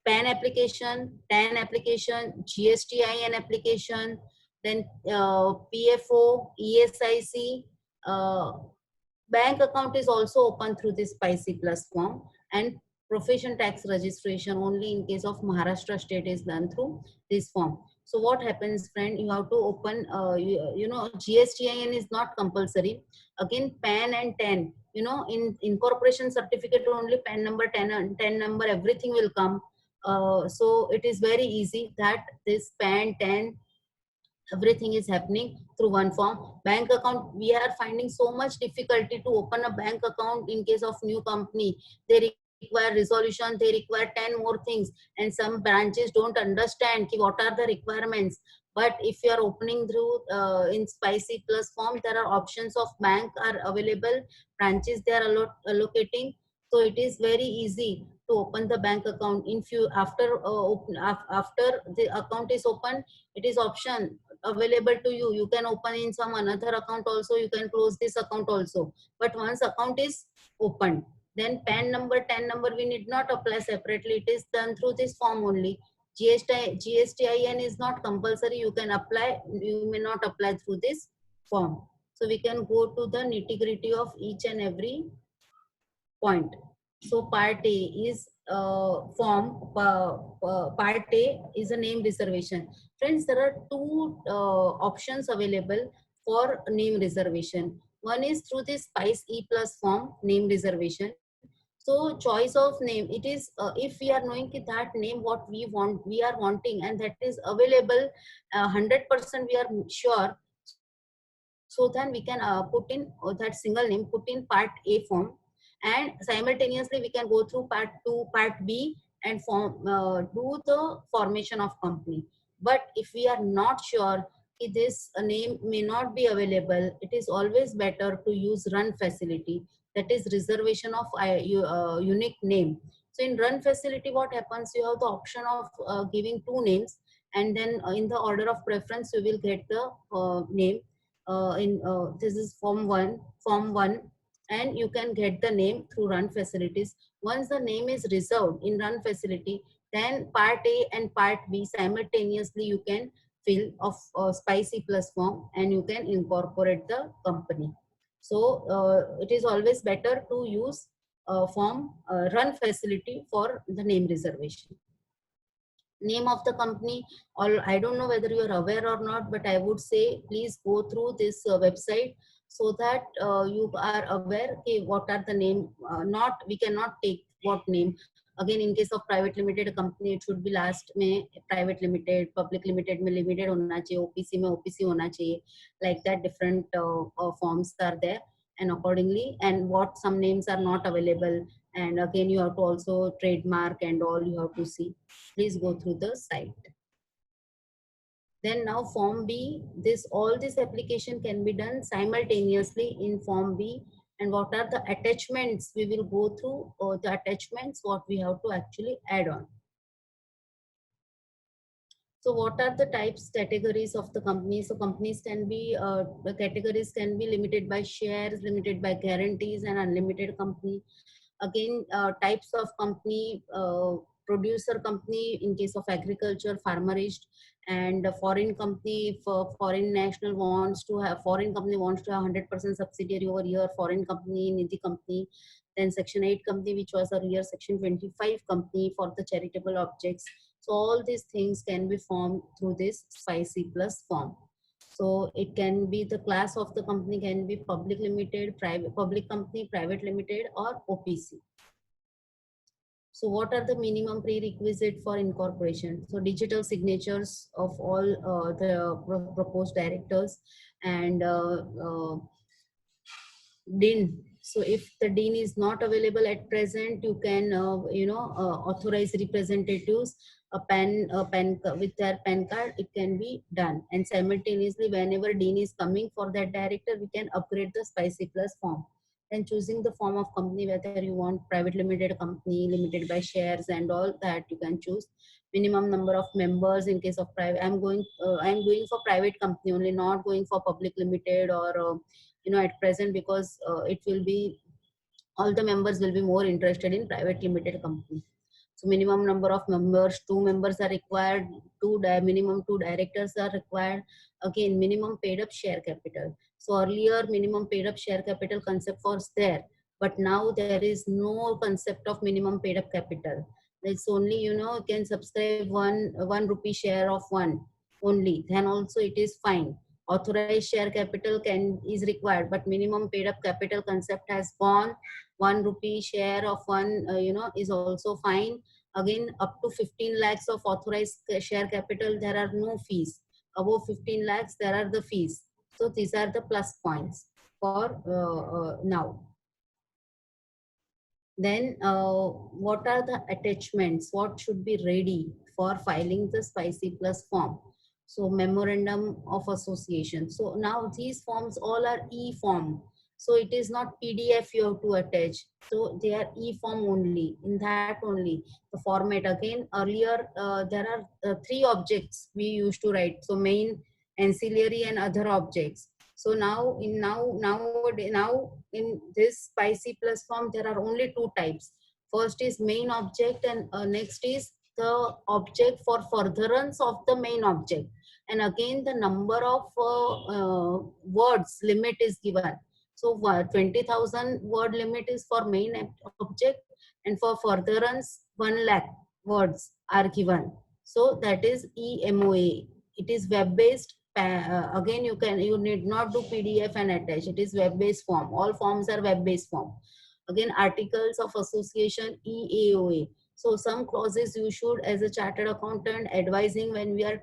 PAN application, TAN application, GSTIN application, then PFO, ESIC, bank account is also open through this Spicy Plus form, and profession tax registration only in case of Maharashtra state is done through this form. So what happens, friend? You have to open, GSTIN is not compulsory. Again, PAN and TAN, in incorporation certificate only PAN number, TAN number, everything will come. So it is very easy that this PAN, TAN, everything is happening through one form. Bank account, we are finding so much difficulty to open a bank account in case of new company. They require resolution, they require 10 more things, and some branches don't understand what are the requirements. But if you are opening through in Spicy Plus form, there are options of bank are available, branches they are allocating. So it is very easy to open the bank account. In few after after the account is open, it is option available to you. You can open in some another account also, you can close this account also. But once account is opened, then PAN number, TAN number, we need not apply separately. It is done through this form only. GSTIN is not compulsory. You can apply, you may not apply through this form. So we can go to the nitty-gritty of each and every point. So part A is part A is a name reservation. Friends, there are two options available for name reservation. One is through this Spice E Plus form, name reservation. So choice of name, it is if we are knowing that name what we want, we are wanting, and that is available 100% we are sure. So then we can put in that single name, put in part A form, and simultaneously we can go through part 2, part B, and do the formation of company. But if we are not sure if this name may not be available, it is always better to use run facility, that is reservation of unique name. So in run facility, what happens, you have the option of giving 2 names, and then in the order of preference you will get the name. This is form 1, and you can get the name through run facilities. Once the name is reserved in run facility, then part A and part B simultaneously you can fill of Spicy Plus form, and you can incorporate the company. So it is always better to use form run facility for the name reservation. Name of the company, or I don't know whether you are aware or not, but I would say please go through this website so that you are aware what are the name. Not, we cannot take what name. Again, in case of private limited company, it should be last में private limited, public limited में limited होना चाहिए, OPC में OPC होना चाहिए. Like that, different forms are there, and accordingly, and what some names are not available, and again you have to also trademark and all you have to see. Please go through the site. Then now form B, all this application can be done simultaneously in form B. And what are the attachments? We will go through the attachments, what we have to actually add on. So what are the types, categories of the companies? So companies can be, the categories can be limited by shares, limited by guarantees, and unlimited company. Again, types of company, producer company in case of agriculture, farmerist, and a foreign company. If foreign national wants to have, foreign company wants to have 100% subsidiary over here, foreign company, Nidhi company. Then section 8 company, which was earlier section 25 company for the charitable objects. So all these things can be formed through this Spicy Plus form. So it can be the class of the company can be public limited, private public company, private limited, or OPC. So what are the minimum prerequisite for incorporation? So digital signatures of all the proposed directors and dean. So if the dean is not available at present, you can authorize representatives with their PAN card. It can be done, and simultaneously, whenever dean is coming for that director, we can upgrade the Spicy Plus form. Then choosing the form of company, whether you want private limited company, limited by shares, and all that you can choose. Minimum number of members in case of private. I'm doing for private company only, not going for public limited or at present, because it will be all the members will be more interested in private limited company. So minimum number of members, 2 members are required, minimum 2 directors are required. Again, minimum paid up share capital. So earlier minimum paid up share capital concept was there, but now there is no concept of minimum paid up capital. It's only, you can subscribe one rupee share of one only, then also it is fine. Authorized share capital is required, but minimum paid up capital concept has gone. 1 rupee share of one is also fine. Again, up to 15 lakhs of authorized share capital, there are no fees. Above 15 lakhs, there are the fees. So these are the plus points for now. Then what are the attachments? What should be ready for filing the Spicy Plus form? So memorandum of association. So now these forms all are e-form. So it is not PDF you have to attach. So they are e-form only. In that only the format. Again, earlier there are 3 objects we used to write. So main, ancillary, and other objects. So now in this Spicy Plus form, there are only 2 types. First is main object, and next is the object for furtherance of the main object. And again, the number of words limit is given. So 20,000 word limit is for main object, and for furtherance 1 lakh words are given. So that is EMOA. It is web based. Again, you need not do PDF and attach. It is web based form. All forms are web based form. Again, articles of association, EAOA. So some clauses you should, as a chartered accountant, advising when we are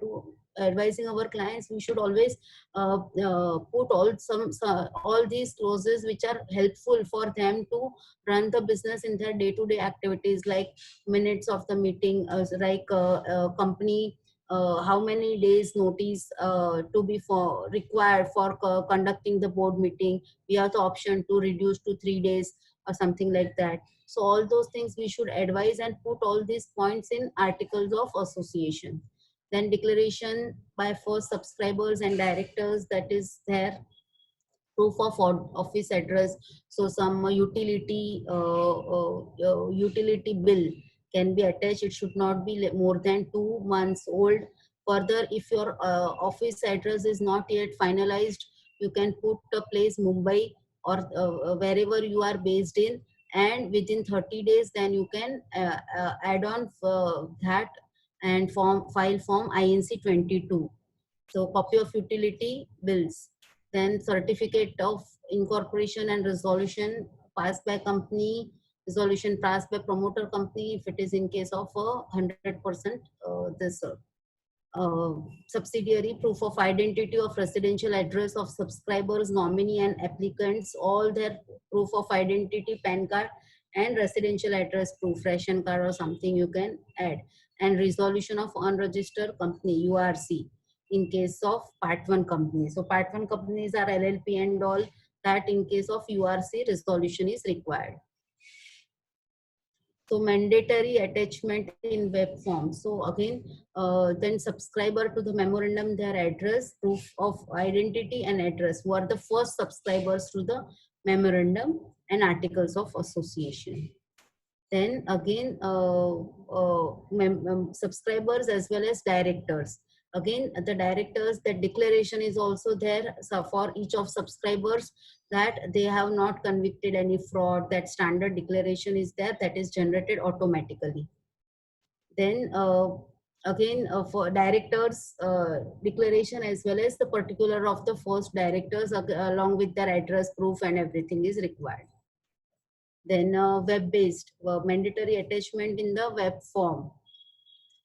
advising our clients, we should always put all these clauses which are helpful for them to run the business in their day-to-day activities, like minutes of the meeting, company, how many days notice to be required for conducting the board meeting. We have the option to reduce to 3 days or something like that. So all those things we should advise and put all these points in articles of association. Then declaration by first subscribers and directors, that is there. Proof of office address. So some utility bill can be attached. It should not be more than 2 months old. Further, if your office address is not yet finalized, you can put a place Mumbai or wherever you are based in, and within 30 days then you can add on that and file form INC 22. So copy of utility bills. Then certificate of incorporation and resolution passed by company, resolution passed by promoter company if it is in case of 100% this subsidiary. Proof of identity of residential address of subscribers, nominee, and applicants, all their proof of identity, PAN card, and residential address proof, ration card or something you can add. And resolution of unregistered company, URC, in case of Part 1 company. So Part 1 companies are LLP and all that. In case of URC, resolution is required. So mandatory attachment in web form. So again, then subscriber to the memorandum, their address, proof of identity and address, who are the first subscribers to the memorandum, and articles of association. Then again, subscribers as well as directors. Again, the directors, the declaration is also there. So for each of subscribers, that they have not convicted any fraud, that standard declaration is there, that is generated automatically. Then again for directors declaration as well as the particular of the first directors along with their address proof and everything is required. Then web-based mandatory attachment in the web form.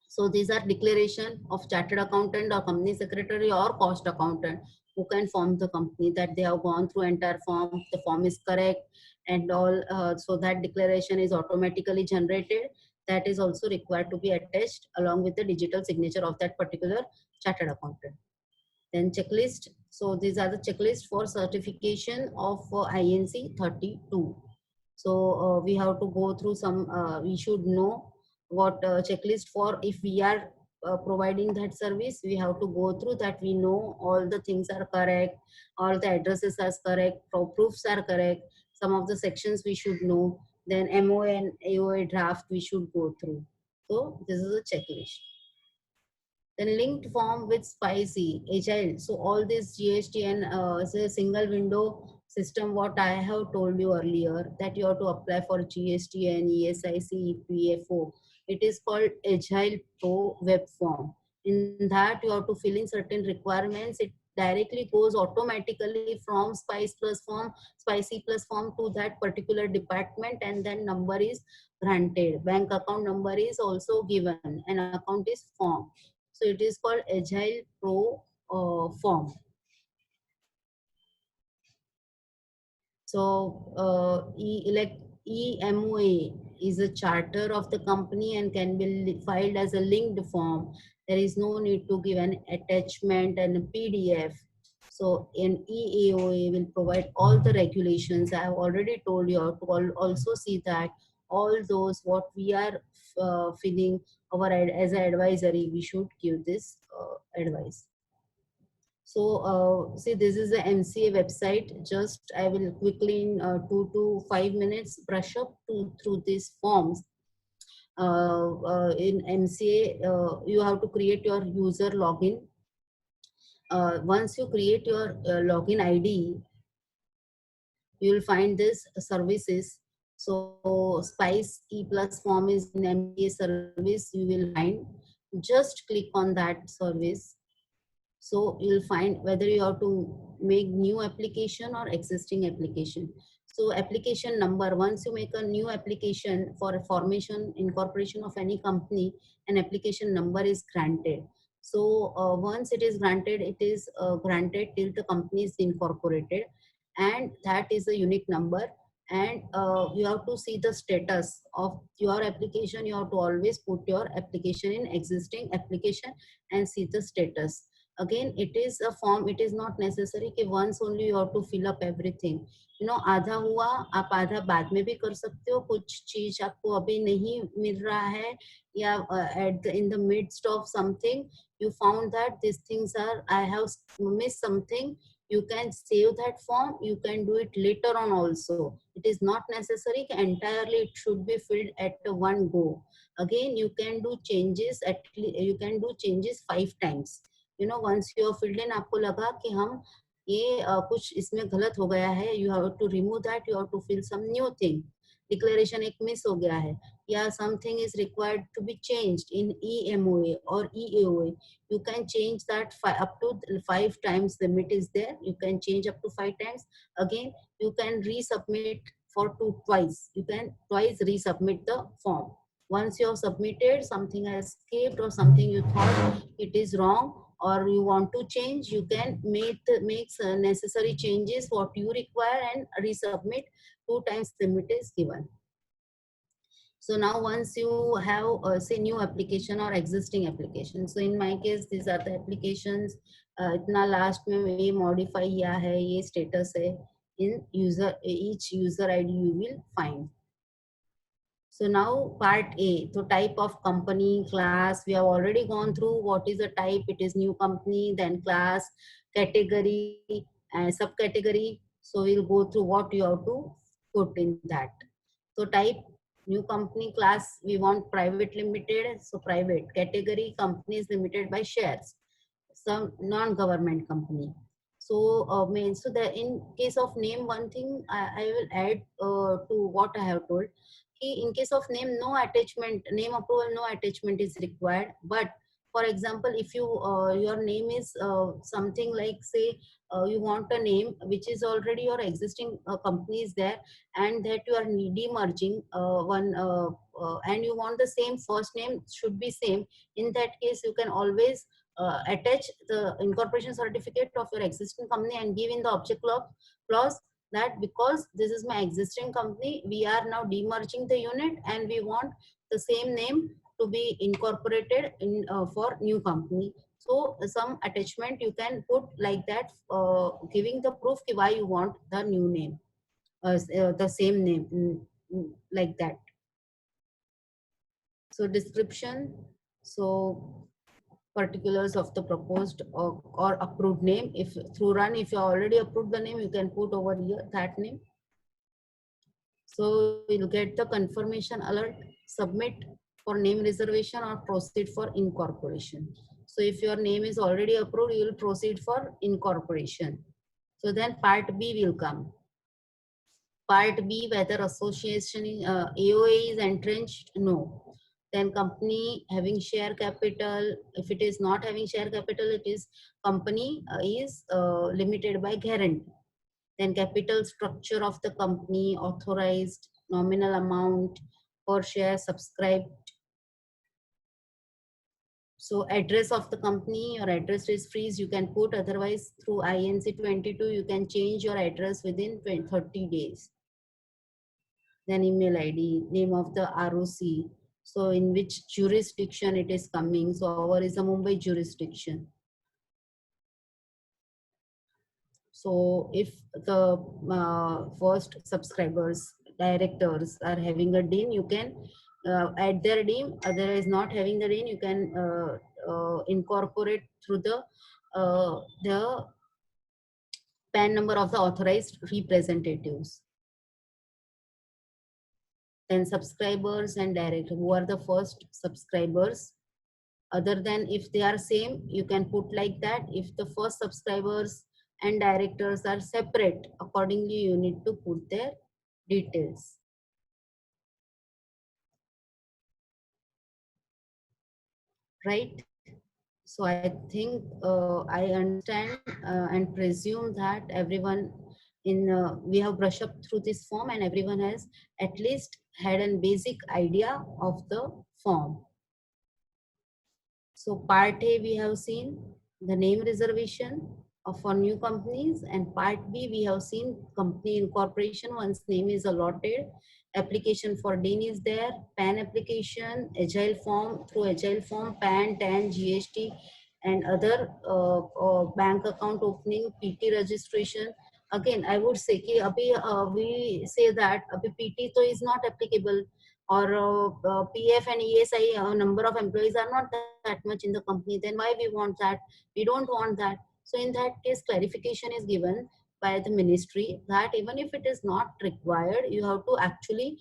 So these are declaration of chartered accountant or company secretary or cost accountant who can form the company that they have gone through entire form, the form is correct and all. So that declaration is automatically generated. That is also required to be attached along with the digital signature of that particular chartered accountant. Then checklist. So these are the checklist for certification of INC 32. So we have to go through some, we should know what checklist for if we are providing that service. We have to go through that, we know all the things are correct, all the addresses are correct, proofs are correct, some of the sections we should know, then MOA and AOA draft we should go through. So this is a checklist. Then linked form with spicy agile. So all this GST and is a single window system what I have told you earlier, that you have to apply for GST and ESIC PFO. It is called agile pro web form. In that you have to fill in certain requirements. It directly goes automatically from spicy plus form to that particular department, and then number is granted. Bank account number is also given and account is formed. So it is called Agile Pro form. So EMOA is a charter of the company and can be filed as a linked form. There is no need to give an attachment and a PDF. So an EAOA will provide all the regulations. I have already told you to also see that all those what we are filling our as an advisory, we should give this advice. So see, this is the MCA website. Just I will quickly in 2 to 5 minutes brush up through these forms. In MCA, you have to create your user login. Once you create your login ID, you will find this services. So Spice E plus form is in MCA service. You will find. Just click on that service. So you'll find whether you have to make new application or existing application. So application number, once you make a new application for a formation, incorporation of any company, an application number is granted. So once it is granted, it is granted till the company is incorporated, and that is a unique number. And you have to see the status of your application. You have to always put your application in existing application and see the status. Again, it is a form. It is not necessary कि once only you have to fill up everything. You know, आधा हुआ, आप आधा बाद में भी कर सकते हो. कुछ चीज आपको अभी नहीं मिल रहा है, या in the midst of something you found that these things are, I have missed something. You can save that form. You can do it later on also. It is not necessary entirely it should be filled at one go. Again, you can do changes you can do changes 5 times. You know, once you have filled in, आपको लगा कि हम ये कुछ इसमें गलत हो गया है, you have to remove that, you have to fill some new thing. Declaration एक miss हो गया है, या something is required to be changed in EMOA or EAOA. You can change that up to 5 times. Limit is there. You can change up to 5 times. Again, you can resubmit for twice. You can twice resubmit the form. Once you have submitted, something has escaped or something you thought it is wrong, or you want to change, you can make necessary changes what you require and resubmit. 2 times limit is given. So now once you have say new application or existing application, so in my case these are the applications. इतना last में ये modify किया है, ये status है. In user, each user ID you will find. So now part A, so type of company, class, we have already gone through what is the type. It is new company, then class, category, subcategory. So we'll go through what you have to put in that. So type, new company, class, we want private limited, so private. Category, companies limited by shares, some non-government company. So so the in case of name, one thing I will add to what I have told. In case of name, no attachment, name approval, no attachment is required. But For example, if you your name is something like, say, you want a name which is already your existing company is there, and that you are demerging and you want the same first name should be same. In that case, you can always attach the incorporation certificate of your existing company and give in the object clause that because this is my existing company, we are now demerging the unit and we want the same name to be incorporated in for new company. So some attachment you can put like that, giving the proof why you want the new name, the same name, like that. So description. So particulars of the proposed or approved name. If through run, if you already approved the name, you can put over here that name. So you'll get the confirmation alert, submit for name reservation or proceed for incorporation. So if your name is already approved, you will proceed for incorporation. So then part B will come. Part B, whether association AOA is entrenched, no. Then company having share capital, if it is not having share capital, it is company is limited by guarantee. Then capital structure of the company, authorized, nominal amount per share subscribed. So address of the company, your address is freeze, you can put, otherwise through INC 22, you can change your address within 30 days. Then email ID, name of the ROC. So in which jurisdiction it is coming. So our is a Mumbai jurisdiction. So if the first subscribers, directors are having a DIN, you can add their DIN. Otherwise not having the DIN, you can incorporate through the PAN number of the authorized representatives. Then subscribers and director, who are the first subscribers. Other than if they are same, you can put like that. If the first subscribers and directors are separate, accordingly you need to put their details. Right? So I think I understand and presume that everyone we have brushed up through this form and everyone has at least had a basic idea of the form. So part A we have seen the name reservation for new companies, and part B we have seen company incorporation once name is allotted. Application for DIN is there, PAN application, agile form, through agile form, PAN, TAN, GST and other bank account opening, PT registration. Again, I would say कि अभी we say that अभी PT तो is not applicable, or PF and ESI number of employees are not that much in the company, then why we want that? We don't want that. So in that case, clarification is given by the ministry that even if it is not required, you have to actually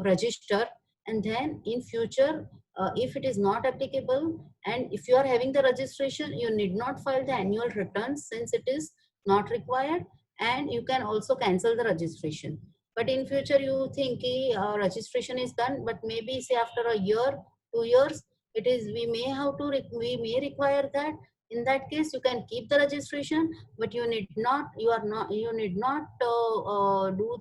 register, and then in future, if it is not applicable and if you are having the registration, you need not file the annual returns since it is not required, and you can also cancel the registration. But in future you think registration is done, but maybe say after a year, 2 years, it is we may require that. In that case, you can keep the registration, but you need not do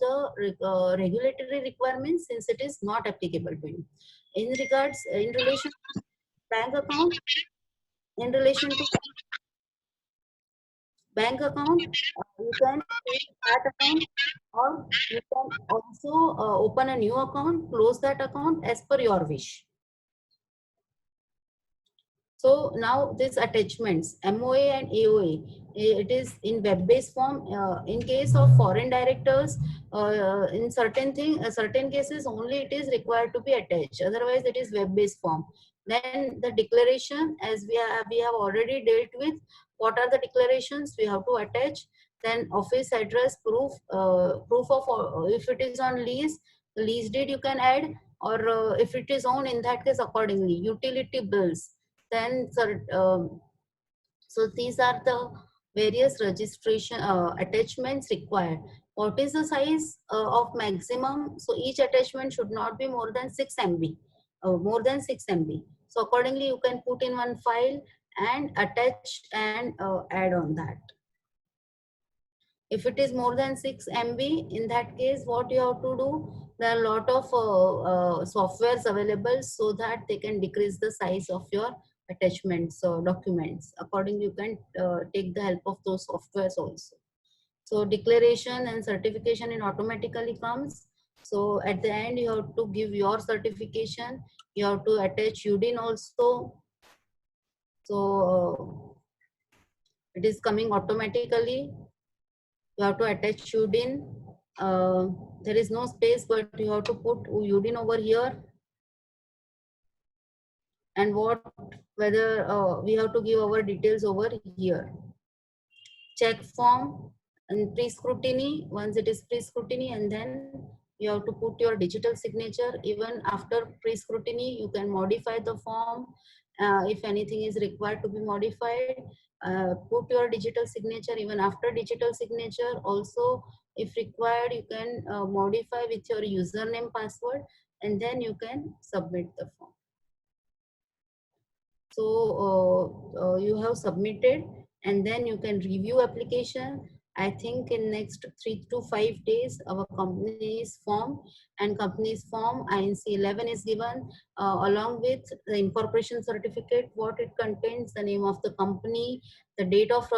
the regulatory requirements since it is not applicable to you. In relation to bank account, in relation to bank account, you can create that account, or you can also open a new account, close that account as per your wish. So now these attachments, MOA and AOA, it is in web-based form. In case of foreign directors, in certain cases only it is required to be attached. Otherwise, it is web-based form. Then the declaration, as we have already dealt with. What are the declarations we have to attach? Then office address, proof of if it is on lease, the lease deed you can add, or if it is owned, in that case accordingly. Utility bills. Then so these are the various registration attachments required. What is the size of maximum? So each attachment should not be more than 6 MB. More than 6 MB. So accordingly, you can put in one file and attach and add on that. If it is more than 6 MB, in that case, what you have to do, there are a lot of softwares available so that they can decrease the size of your attachments or documents. Accordingly, you can take the help of those softwares also. So declaration and certification it automatically comes. So at the end, you have to give your certification. You have to attach UDIN also. So it is coming automatically. You have to attach UDIN. There is no space, but you have to put UDIN over here. And whether we have to give our details over here. Check form and pre-scrutiny. Once it is pre-scrutiny, and then you have to put your digital signature. Even after pre-scrutiny, you can modify the form. If anything is required to be modified, put your digital signature. Even after digital signature, also if required, you can modify with your username, password, and then you can submit the form. So you have submitted, and then you can review application. I think in next 3 to 5 days, our company's form INC 11 is given along with the incorporation certificate. What it contains: the name of the company, the date of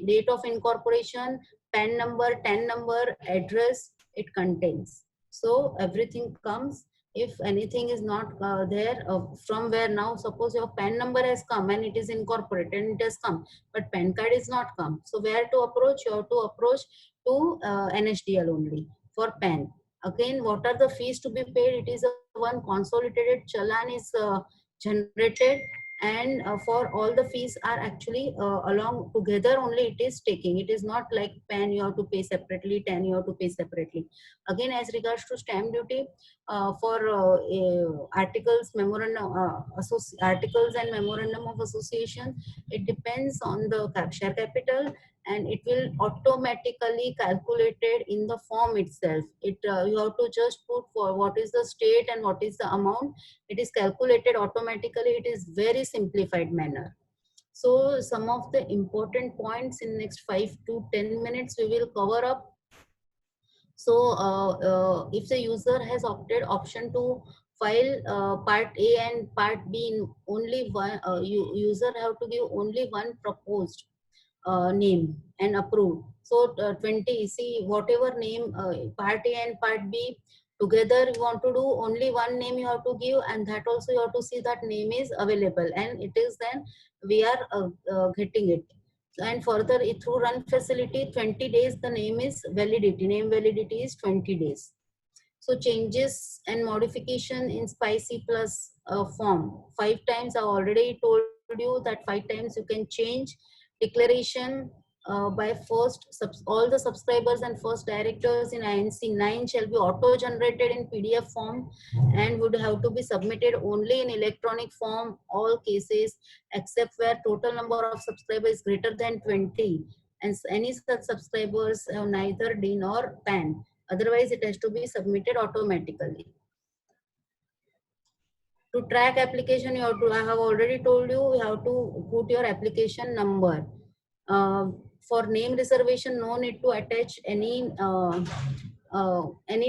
date of incorporation, PAN number, TAN number, address. It contains. So everything comes. If anything is not there from where now, suppose your PAN number has come and it is incorporated and it has come, but PAN card is not come. So where to approach? You have to approach to NSDL only for PAN. Again, what are the fees to be paid? It is a one consolidated challan is generated, and for all the fees are actually along together only it is taking. It is not like PAN you have to pay separately, TAN you have to pay separately. Again, as regards to stamp duty, for articles, memorandum, articles and memorandum of association, it depends on the share capital, and it will automatically calculated in the form itself. It you have to just put for what is the state and what is the amount. It is calculated automatically. It is very simplified manner. So some of the important points in next 5 to 10 minutes we will cover up. So if the user has opted option to file part A and part B in only one, user have to give only one proposed name and approve. So 20, see whatever name part A and part B together you want to do, only one name you have to give, and that also you have to see that name is available, and it is then we are getting it. And further, through run facility, 20 days the name is validity. Name validity is 20 days. So changes and modification in Spicy Plus form. 5 times I already told you that 5 times you can change. Declaration by all the subscribers and first directors in INC 9 shall be auto-generated in PDF form and would have to be submitted only in electronic form, all cases except where total number of subscribers is greater than 20 and any such subscribers have neither DIN or PAN. Otherwise, it has to be submitted automatically. To track application, you have to, I have already told you, you have to put your application number. For name reservation, no need to attach any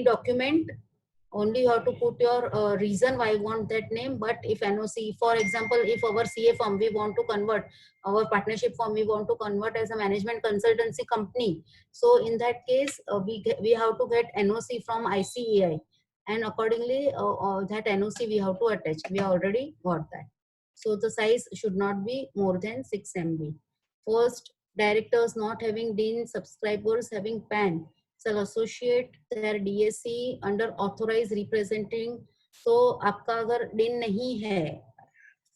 document. Only you have to put your reason why you want that name. But if NOC, for example, if our CA firm we want to convert, our partnership firm we want to convert as a management consultancy company, so in that case we have to get NOC from ICAI, and accordingly that NOC we have to attach. We already got that. So the size should not be more than 6 MB. First, directors not having DIN, subscribers having PAN shall associate their DSC under authorized representing. तो आपका अगर DIN नहीं है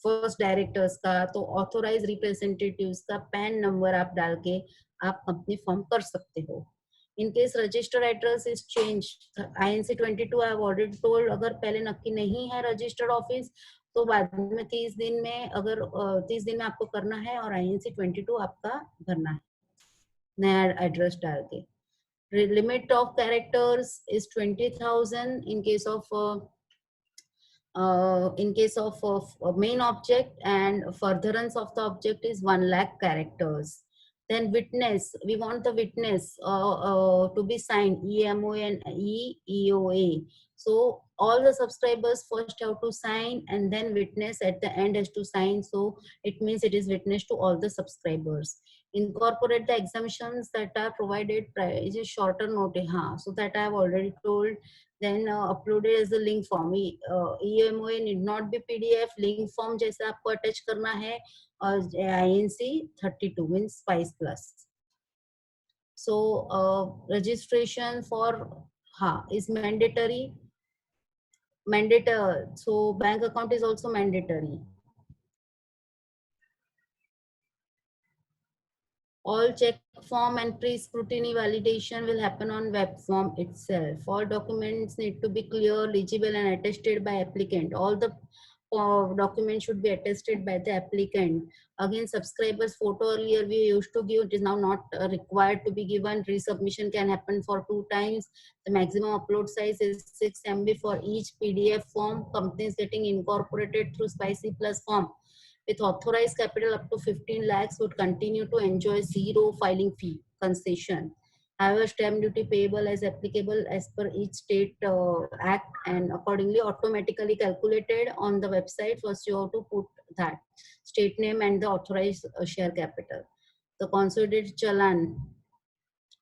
first directors का, तो authorise representatives का pan number आप डाल के आप कंपनी फॉर्म कर सकते हो. In case registered address is changed, INC 22 I have already told, अगर पहले नक्की नहीं है रजिस्टर्ड ऑफिस तो बाद में 30 दिन में, अगर 30 दिन में आपको करना है और INC 22 आपका भरना है नया एड्रेस डाल के. Limit of characters is 20,000 in case of In case of main object and furtherance of the object is 1 lakh characters. Then witness, we want the witness to be signed EMO and EOA. So all the subscribers first have to sign and then witness at the end has to sign. So it means it is witness to all the subscribers. Incorporate the exemptions that are provided is a shorter note. So that I have already told. Then uploaded as a link form. EMOA need not be PDF. Link form जैसे आपको attach करना है और INC 32 means Spice Plus. So registration for is mandatory. So bank account is also mandatory. All check form and pre-scrutiny validation will happen on web form itself. All documents need to be clear, legible and attested by applicant. All the documents should be attested by the applicant. Again, subscribers photo earlier we used to give, it is now not required to be given. Resubmission can happen for 2 times. The maximum upload size is 6 MB for each PDF form. Companies getting incorporated through Spicy Plus form with authorized capital up to 15 lakhs would continue to enjoy zero filing fee concession. However, stamp duty payable as applicable as per each state act and accordingly automatically calculated on the website. First, you have to put that state name and the authorized share capital. The consolidated challan,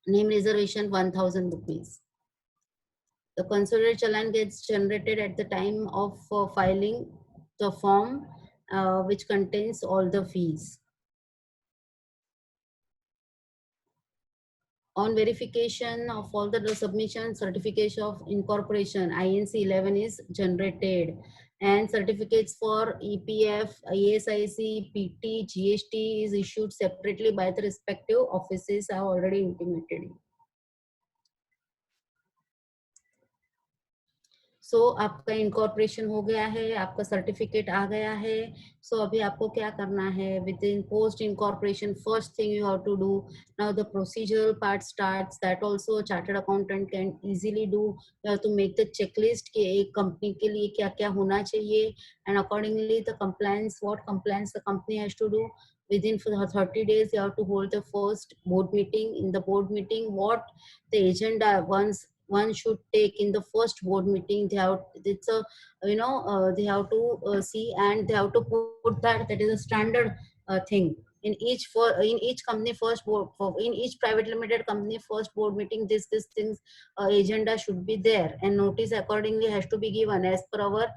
name reservation 1000 rupees. The consolidated challan gets generated at the time of filing the form which contains all the fees. On verification of all the submission, certificate of incorporation INC 11 is generated and certificates for EPF, ESIC, PT, GST is issued separately by the respective offices I have already intimated you. सो आपका incorporation हो गया है, आपका certificate आ गया है. सो अभी आपको क्या करना है within post incorporation. First thing you have to do now the procedural part starts. That also chartered accountant can easily do. You have to make the checklist कि एक कंपनी के लिए क्या क्या होना चाहिए and accordingly the compliance, what compliance the company has to do. Within 30 days, you have to hold the first board meeting. In the board meeting, what the agenda one should take in the first board meeting, they have, it's a they have to see and they have to put that is a standard thing in each company first board in each private limited company first board meeting. This things agenda should be there and notice accordingly has to be given as per our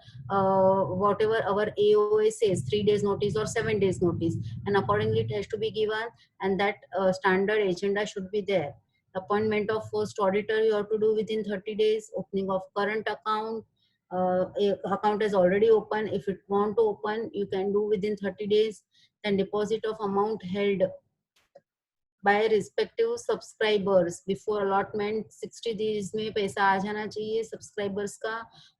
whatever our AOA says, 3 days notice or 7 days notice, and accordingly it has to be given and that standard agenda should be there. Appointment of first auditor you have to do within 30 days. Opening of current account, account is already open. If it want to open, you can do within 30 days. Then deposit of amount held by respective subscribers before allotment. 60 days में पैसा आ जाना चाहिए subscribers का.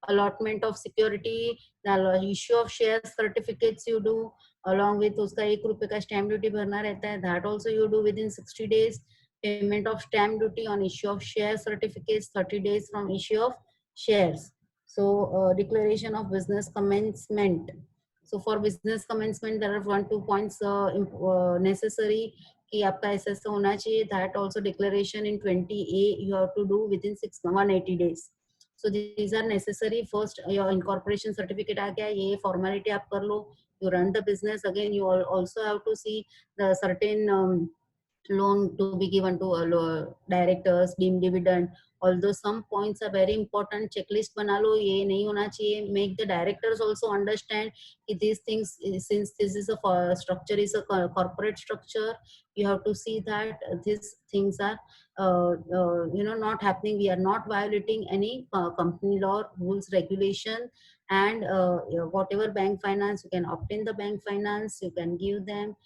Allotment of security, the issue of share certificates you do along with उसका ₹1 का stamp duty भरना रहता है. That also you do within 60 days. Payment of stamp duty on issue of share certificates 30 days from issue of shares. So declaration of business commencement. So for business commencement there are 1-2 points necessary कि आपका ऐसा ऐसा होना चाहिए. That also declaration in 20A you have to do within 180 days. So these are necessary. First your incorporation certificate आ गया, ये formality आप कर लो. You run the business. Again you also have to see the certain loan to be given to directors, deemed dividend. Although some points are very important, checklist बना लो, ये नहीं होना चाहिए. Make the directors also understand कि these things, since this is a structure is a corporate structure, you have to see that these things are not happening. We are not violating any company law rules regulation, and whatever bank finance you can obtain the bank finance, you can give them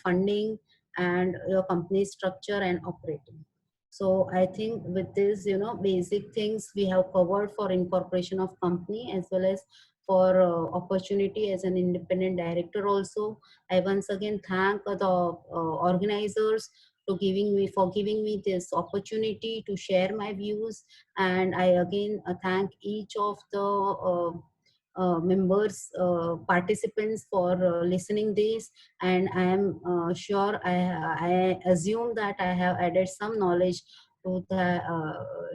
funding and your company structure and operating. So I think with this, basic things we have covered for incorporation of company as well as for opportunity as an independent director also. I once again thank the organizers for giving me this opportunity to share my views, and I again thank each of the members, participants for listening this, and I am sure I assume that I have added some knowledge to the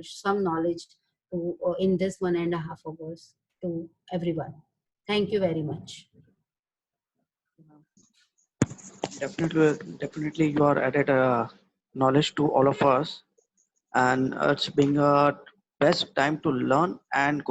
some knowledge to in this 1.5 hours to everyone. Thank you very much. Definitely, you are added knowledge to all of us, and it's being a best time to learn and go